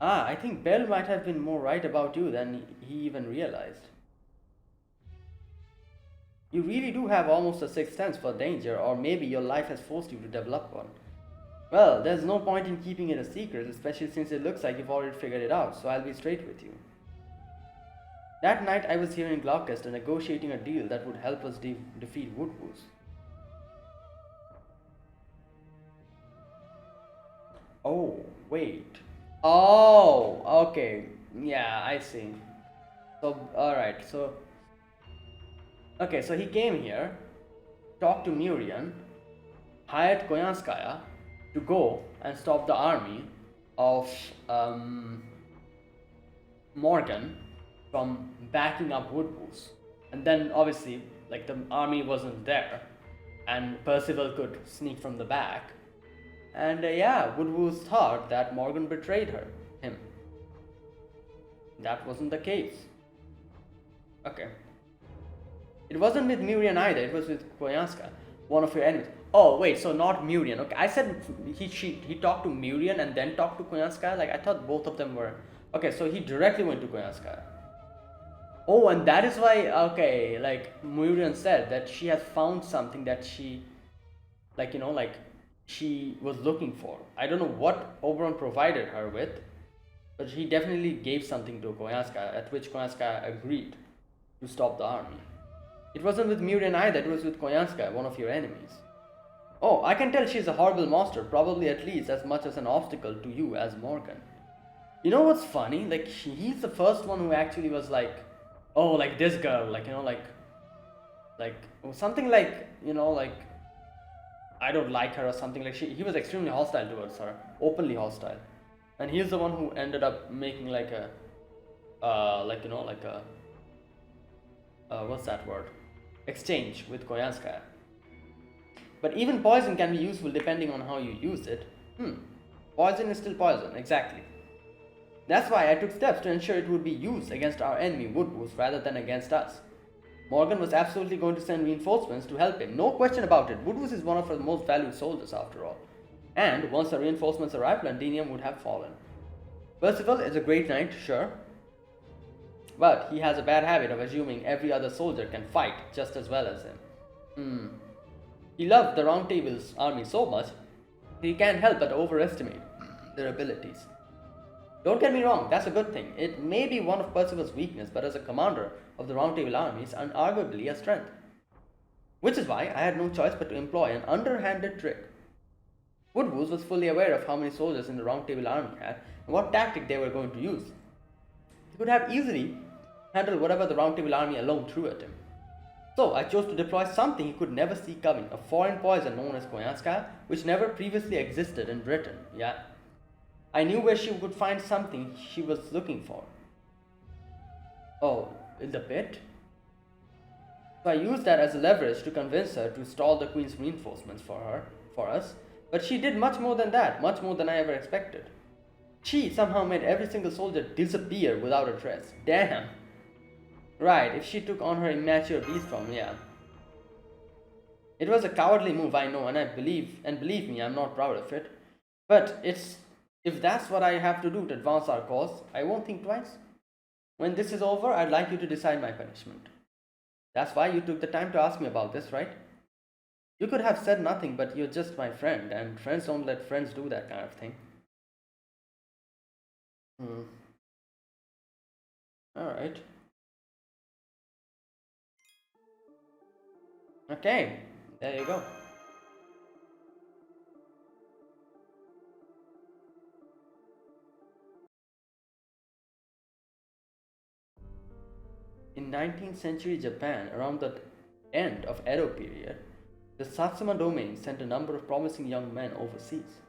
I think Bell might have been more right about you than he even realized. You really do have almost a sixth sense for danger, or maybe your life has forced you to develop one. Well, there's no point in keeping it a secret, especially since it looks like you've already figured it out, so I'll be straight with you. That night I was here in Gloucester negotiating a deal that would help us defeat Woodwoos. Oh, wait. Oh, okay. Yeah, I see. So, alright, so... Okay, so he came here, talked to Murian, hired Koyanskaya to go and stop the army of Morgan from backing up Woodwoos. And then obviously, like, the army wasn't there and Percival could sneak from the back. And yeah, Woodwoos thought that Morgan betrayed him. That wasn't the case. Okay. It wasn't with Murian either, it was with Koyanska, one of your enemies. Oh wait, so not Murian. Okay, I said he talked to Murian and then talked to Koyanska. Like I thought both of them were. Okay, so he directly went to Koyanska. Oh, and that is why, okay, like Murian said that she has found something that she, like, you know, like she was looking for. I don't know what Oberon provided her with, but he definitely gave something to Koyanska, at which Koyanska agreed to stop the army. It wasn't with Murian either, it was with Koyanska, one of your enemies. Oh, I can tell she's a horrible monster, probably at least as much as an obstacle to you as Morgan. You know what's funny? Like, he's the first one who actually was like, oh, like this girl, like, you know, like something like, you know, like, I don't like her or something. Like, he was extremely hostile towards her, openly hostile. And he's the one who ended up making like a, like, you know, like a, what's that word? Exchange with Koyanskaya. But even poison can be useful depending on how you use it. Poison is still poison, exactly. That's why I took steps to ensure it would be used against our enemy Woodwoods rather than against us. Morgan was absolutely going to send reinforcements to help him, no question about it. Woodwoods is one of our most valued soldiers after all. And once the reinforcements arrived, Londinium would have fallen. Percival is a great knight, sure. But he has a bad habit of assuming every other soldier can fight just as well as him. He loved the Round Table's army so much, he can't help but overestimate their abilities. Don't get me wrong, that's a good thing. It may be one of Percival's weakness, but as a commander of the Round Table army, it's unarguably a strength. Which is why I had no choice but to employ an underhanded trick. Woodwoods was fully aware of how many soldiers in the Round Table army had and what tactic they were going to use. He could have easily handled whatever the Round Table army alone threw at him. So I chose to deploy something he could never see coming, a foreign poison known as Koyanska, which never previously existed in Britain. Yeah. I knew where she would find something she was looking for. Oh, in the pit? So I used that as a leverage to convince her to stall the Queen's reinforcements for us, but she did much more than that, much more than I ever expected. She somehow made every single soldier disappear without a trace. Damn. Right, if she took on her immature beast form, yeah. It was a cowardly move, I know, and believe me, I'm not proud of it. But if that's what I have to do to advance our cause, I won't think twice. When this is over, I'd like you to decide my punishment. That's why you took the time to ask me about this, right? You could have said nothing, but you're just my friend, and friends don't let friends do that kind of thing. Alright. Okay, there you go. In 19th century Japan, around the end of Edo period, the Satsuma domain sent a number of promising young men overseas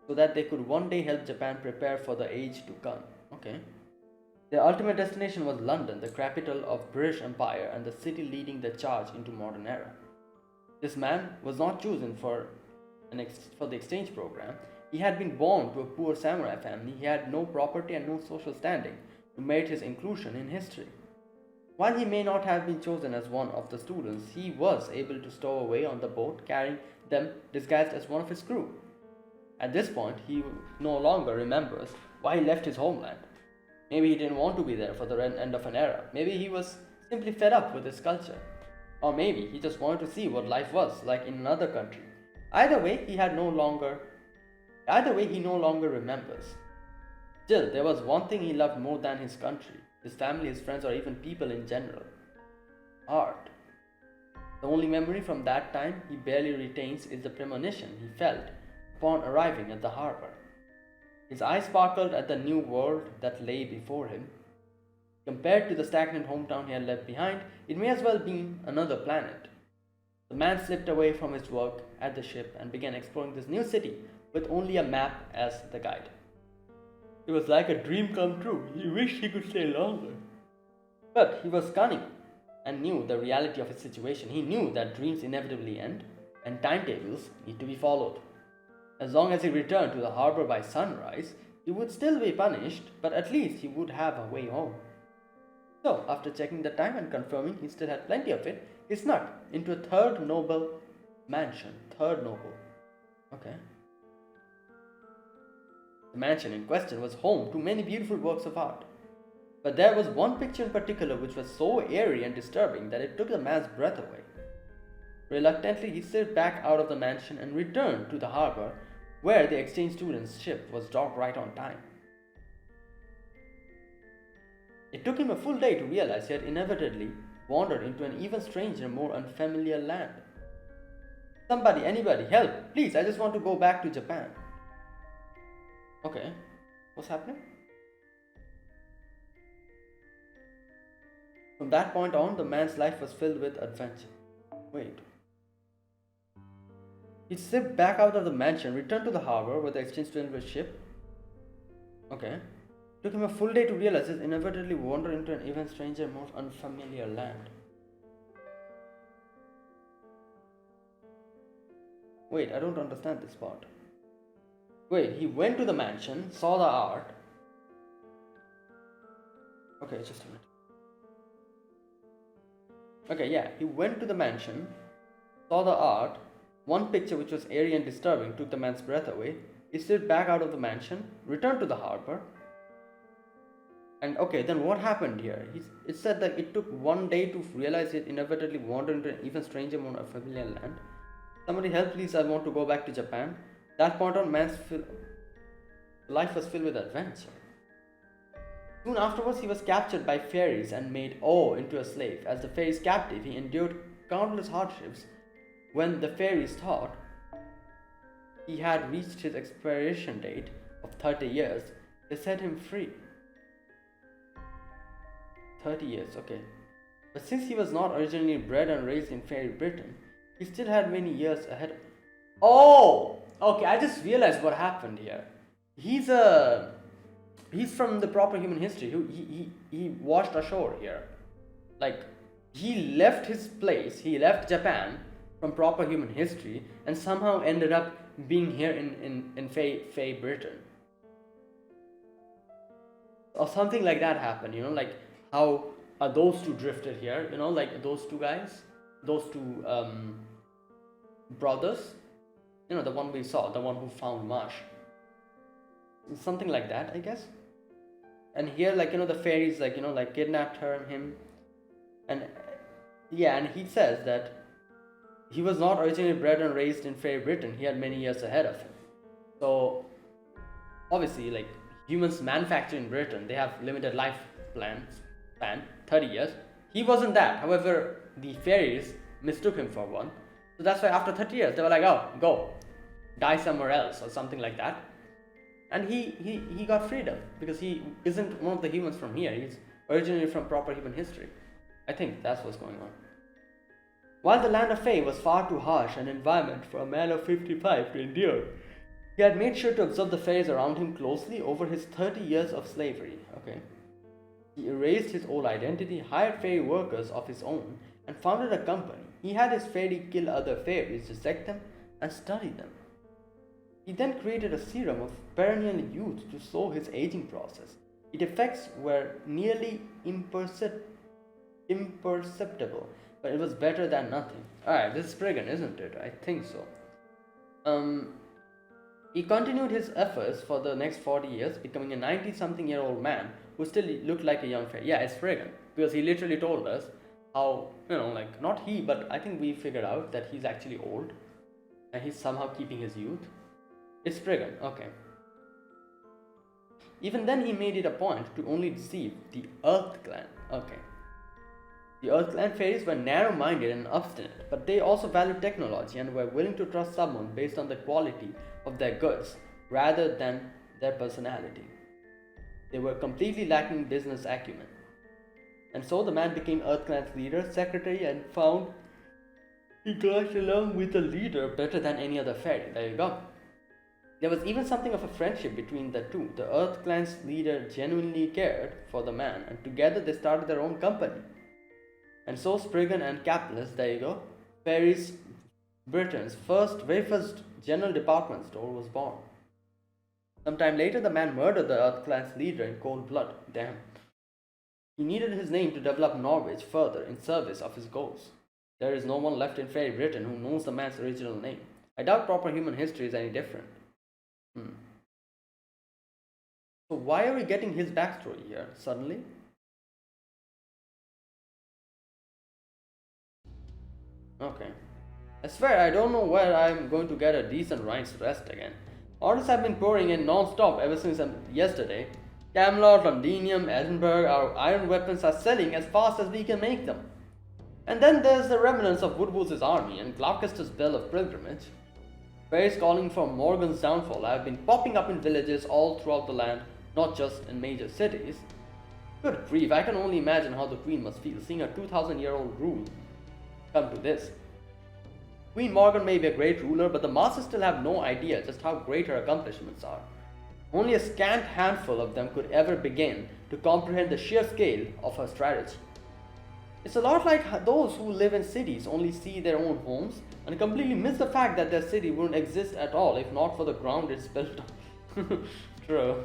so that they could one day help Japan prepare for the age to come. Okay. Their ultimate destination was London, the capital of British Empire and the city leading the charge into modern era. This man was not chosen for the exchange program. He had been born to a poor samurai family. He had no property and no social standing to merit his inclusion in history. While he may not have been chosen as one of the students, he was able to stow away on the boat, carrying them disguised as one of his crew. At this point, he no longer remembers why he left his homeland. Maybe he didn't want to be there for the end of an era. Maybe he was simply fed up with his culture. Or maybe he just wanted to see what life was like in another country. Either way, he no longer remembers. Still, there was one thing he loved more than his country, his family, his friends, or even people in general. Art. The only memory from that time he barely retains is the premonition he felt upon arriving at the harbor. His eyes sparkled at the new world that lay before him. Compared to the stagnant hometown he had left behind, it may as well be another planet. The man slipped away from his work at the ship and began exploring this new city with only a map as the guide. It was like a dream come true. He wished he could stay longer. But he was cunning and knew the reality of his situation. He knew that dreams inevitably end and timetables need to be followed. As long as he returned to the harbor by sunrise, he would still be punished, but at least he would have a way home. So, after checking the time and confirming he still had plenty of it, he snuck into a third noble mansion. Third noble. Okay. The mansion in question was home to many beautiful works of art. But there was one picture in particular which was so eerie and disturbing that it took the man's breath away. Reluctantly, he slipped back out of the mansion and returned to the harbor where the exchange student's ship was docked right on time. It took him a full day to realize he had inadvertently wandered into an even stranger, more unfamiliar land. Somebody, anybody, help! Please, I just want to go back to Japan. Okay, what's happening? From that point on, the man's life was filled with adventure. Wait. He slipped back out of the mansion, returned to the harbor where the exchange student was ship. Okay. Took him a full day to realize he inadvertently wandered into an even stranger, more unfamiliar land. Wait, I don't understand this part. Wait, he went to the mansion, saw the art. Okay, just a minute. Okay, yeah, he went to the mansion, saw the art. One picture which was eerie and disturbing took the man's breath away. He slid back out of the mansion, returned to the harbor. And okay, then what happened here? It said that it took one day to realize he inadvertently wandered into an even stranger, more unfamiliar land. Somebody help, please, I want to go back to Japan. That point on, man's life was filled with adventure. Soon afterwards, he was captured by fairies and made into a slave. As the fairies' captive, he endured countless hardships. When the fairies thought he had reached his expiration date of 30 years, they set him free. 30 years, okay. But since he was not originally bred and raised in fairy Britain, he still had many years ahead. Oh! Okay, I just realized what happened here. He's from the proper human history. He washed ashore here. Like, he left his place, he left Japan from proper human history and somehow ended up being here in Fae Britain. Or something like that happened, like how those two drifted here, like those two guys, those two brothers, the one we saw, the one who found Marsh. Something like that, I guess. And here, the fairies, kidnapped him. And yeah, and he says that he was not originally bred and raised in Fae Britain. He had many years ahead of him. So, obviously, humans manufactured in Britain, they have limited life span, 30 years. He wasn't that. However, the fairies mistook him for one. So that's why after 30 years, they were like, oh, go, die somewhere else or something like that. And he got freedom because he isn't one of the humans from here. He's originally from proper human history. I think that's what's going on. While the land of Fae was far too harsh an environment for a man of 55 to endure, he had made sure to observe the fairies around him closely over his 30 years of slavery. Okay. He erased his old identity, hired fairy workers of his own, and founded a company. He had his fairy kill other fairies, dissect them, and study them. He then created a serum of perennial youth to slow his aging process. Its effects were nearly imperceptible, but it was better than nothing. Alright, this is Spriggan, isn't it? I think so. He continued his efforts for the next 40 years, becoming a 90-something-year-old man who still looked like a young fairy. Yeah, it's Spriggan, because he literally told us how, not he, but I think we figured out that he's actually old, and he's somehow keeping his youth. It's Spriggan, okay. Even then, he made it a point to only deceive the Earth Clan. Okay. The Earth Clan fairies were narrow-minded and obstinate, but they also valued technology and were willing to trust someone based on the quality of their goods rather than their personality. They were completely lacking business acumen. And so the man became Earth Clan's leader, secretary, and found he got along with the leader better than any other fairy. There you go. There was even something of a friendship between the two. The Earth Clan's leader genuinely cared for the man, and together they started their own company. And so Spriggan and Capitalist, there you go, Fairies Britain's very first general department store was born. Sometime later, the man murdered the Earth Clan's leader in cold blood. Damn. He needed his name to develop Norwich further in service of his goals. There is no one left in Fairy Britain who knows the man's original name. I doubt proper human history is any different. So why are we getting his backstory here, suddenly? Okay. I swear I don't know where I'm going to get a decent night's rest again. Orders have been pouring in non-stop ever since yesterday. Camelot, Londinium, Edinburgh, our iron weapons are selling as fast as we can make them. And then there's the remnants of Woodward's army and Gloucester's bell of pilgrimage. Fairies calling for Morgan's downfall have been popping up in villages all throughout the land, not just in major cities. Good grief, I can only imagine how the Queen must feel seeing a 2,000-year-old rule come to this. Queen Morgan may be a great ruler, but the masses still have no idea just how great her accomplishments are. Only a scant handful of them could ever begin to comprehend the sheer scale of her strategy. It's a lot like those who live in cities only see their own homes and completely miss the fact that their city wouldn't exist at all if not for the ground it's built on. True.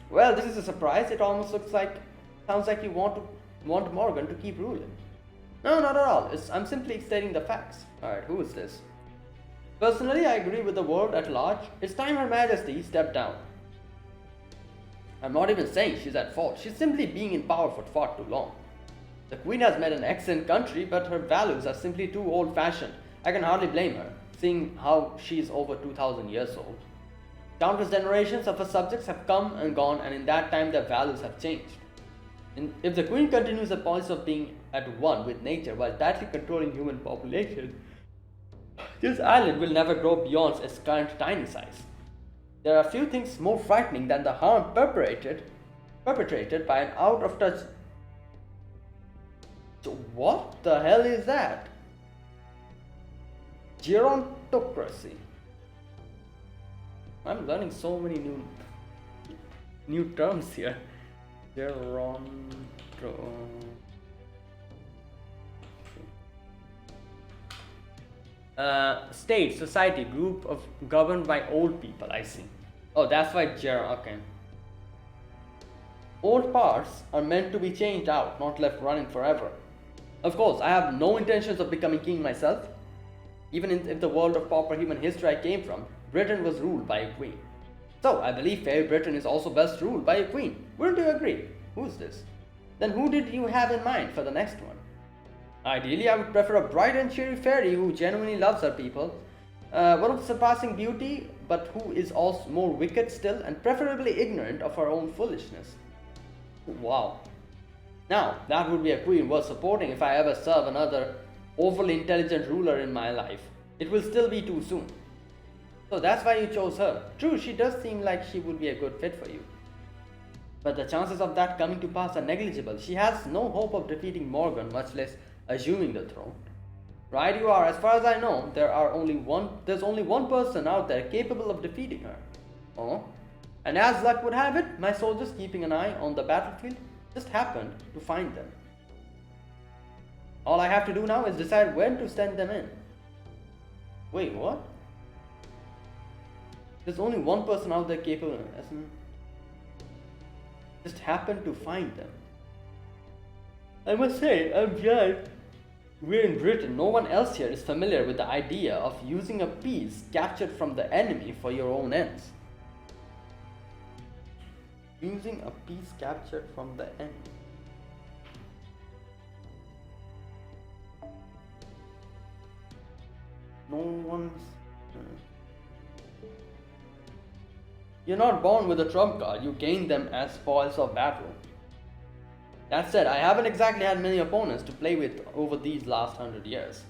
Well, this is a surprise. It almost sounds like you want Morgan to keep ruling. No, not at all. I'm simply stating the facts. Alright, who is this? Personally, I agree with the world at large. It's time Her Majesty stepped down. I'm not even saying she's at fault. She's simply being in power for far too long. The Queen has made an excellent country, but her values are simply too old-fashioned. I can hardly blame her, seeing how she's over 2,000 years old. Countless generations of her subjects have come and gone, and in that time their values have changed. And if the Queen continues the policy of being at one with nature while tightly controlling human population, this island will never grow beyond its current tiny size. There are few things more frightening than the harm perpetrated by an out-of-touch... So what the hell is that? Gerontocracy. I'm learning so many new terms here. State, society, group of governed by old people, I see. Oh, that's why okay. Old parts are meant to be changed out, not left running forever. Of course, I have no intentions of becoming king myself. Even if the world of proper human history I came from, Britain was ruled by a queen. So, I believe Fairy Britain is also best ruled by a queen. Wouldn't you agree? Who's this? Then who did you have in mind for the next one? Ideally, I would prefer a bright and cheery fairy who genuinely loves her people, one of surpassing beauty, but who is also more wicked still and preferably ignorant of her own foolishness. Wow. Now, that would be a queen worth supporting if I ever serve another overly intelligent ruler in my life. It will still be too soon. So that's why you chose her. True, she does seem like she would be a good fit for you. But the chances of that coming to pass are negligible. She has no hope of defeating Morgan, much less assuming the throne. Right you are. As far as I know, there's only one person out there capable of defeating her. Oh? And as luck would have it, my soldiers keeping an eye on the battlefield just happened to find them. All I have to do now is decide when to send them in. Wait, what? There's only one person out there capable of it. Just happened to find them. I must say, I'm glad we're in Britain. No one else here is familiar with the idea of using a piece captured from the enemy for your own ends. Using a piece captured from the enemy. No one's... You're not born with a trump card, you gain them as spoils of battle. That said, I haven't exactly had many opponents to play with over these last 100 years.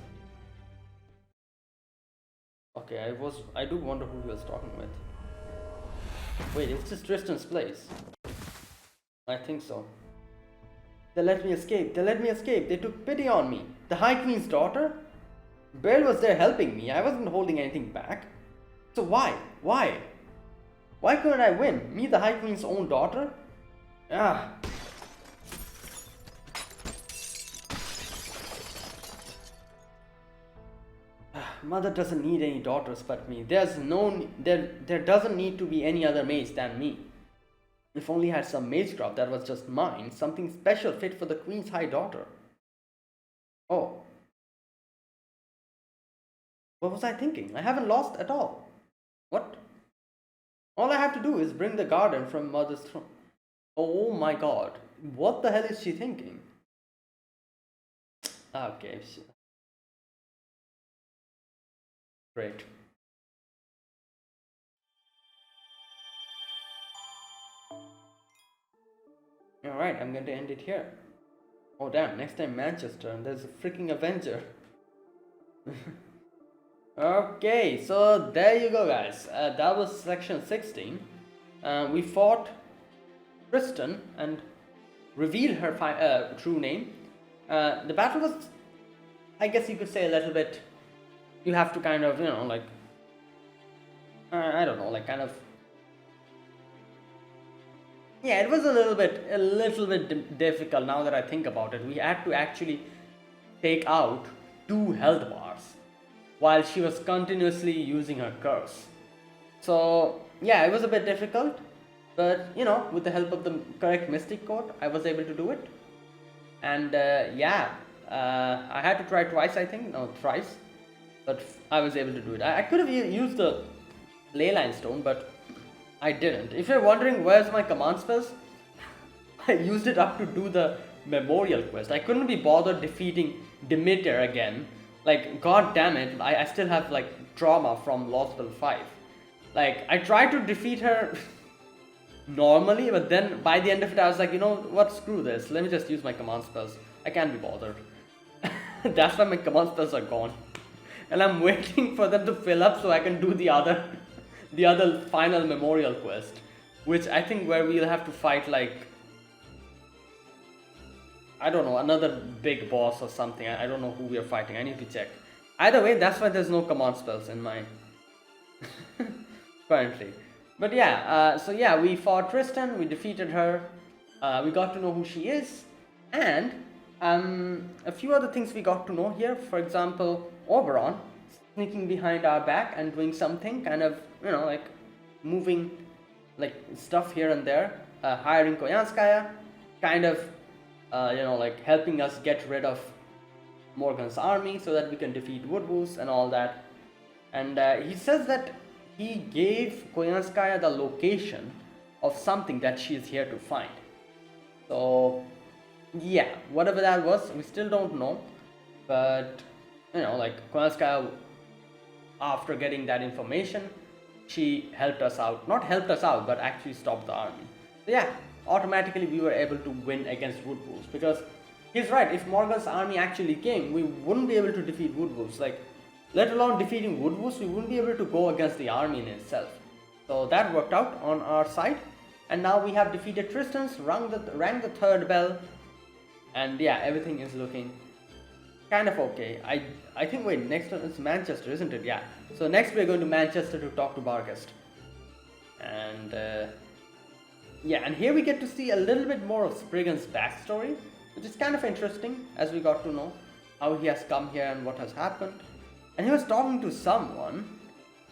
Okay, I do wonder who he was talking with. Wait, it's just Tristan's place. I think so. They let me escape, they took pity on me. The High Queen's daughter? Baird was there helping me, I wasn't holding anything back. So why? Why couldn't I win? Me, the High Queen's own daughter? Ah. Mother doesn't need any daughters but me. There doesn't need to be any other mage than me. If only I had some magecraft that was just mine, something special fit for the Queen's High Daughter. Oh. What was I thinking? I haven't lost at all. What? All I have to do is bring the garden from Mother's throne. Oh my god. What the hell is she thinking? Okay. Great. Alright, I'm going to end it here. Oh damn, next time Manchester and there's a freaking Avenger. Okay, so there you go guys. That was section 16. We fought Tristan and revealed her true name. The battle was, I guess you could say, a little bit, you have to kind of, like, I don't know, like kind of, yeah, it was a little bit difficult now that I think about it. We had to actually take out 2 health bars while she was continuously using her curse. So yeah, it was a bit difficult, but with the help of the correct mystic code, I was able to do it. And I had to try twice, I think, no, thrice, but I was able to do it. I could have used the leyline stone, but I didn't. If you're wondering where's my command spells, I used it up to do the memorial quest. I couldn't be bothered defeating Demeter again. Like, god damn it, I still have like trauma from Lostbelt 5. Like, I tried to defeat her normally, but then by the end of it I was like, you know what, screw this, let me just use my command spells. I can't be bothered. That's why my command spells are gone. And I'm waiting for them to fill up so I can do the other final memorial quest, which I think where we'll have to fight like, I don't know, another big boss or something. I don't know who we are fighting. I need to check. Either way, that's why there's no command spells in my currently. But yeah, so yeah, we fought Tristan, we defeated her, we got to know who she is, and a few other things we got to know here. For example, Oberon sneaking behind our back and doing something, kind of, like moving like stuff here and there, hiring Koyanskaya, kind of, like helping us get rid of Morgan's army so that we can defeat Woodwolves and all that. And he says that he gave Koyanskaya the location of something that she is here to find. So yeah, whatever that was, we still don't know. But like Koyanskaya, after getting that information, she helped us out. Not helped us out, but actually stopped the army. So yeah, automatically we were able to win against Woodwolves, because he's right, if Morgan's army actually came, we wouldn't be able to defeat Woodwolves. Like, let alone defeating Woodwolves, we wouldn't be able to go against the army in itself. So that worked out on our side, and now we have defeated Tristan's, rang the 3rd bell, and yeah, everything is looking kind of okay. I think, wait, next one is Manchester, isn't it? Yeah. So next we're going to Manchester to talk to Barghest. And yeah, and here we get to see a little bit more of Spriggan's backstory, which is kind of interesting, as we got to know how he has come here and what has happened. And he was talking to someone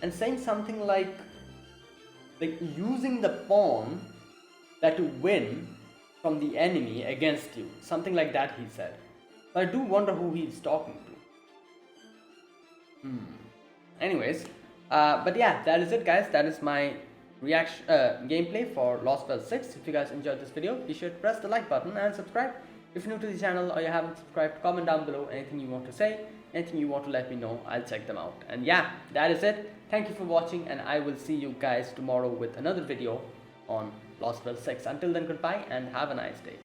and saying something like using the pawn that to win from the enemy against you. Something like that he said. But I do wonder who he's talking to. Anyways, but yeah, that is it guys. That is my reaction gameplay for Lostbelt 6. If you guys enjoyed this video, be sure to press the like button and subscribe. If you're new to the channel or you haven't subscribed, comment down below anything you want to say, anything you want to let me know. I'll check them out. And yeah, that is it. Thank you for watching, and I will see you guys tomorrow with another video on Lostbelt 6. Until then, goodbye and have a nice day.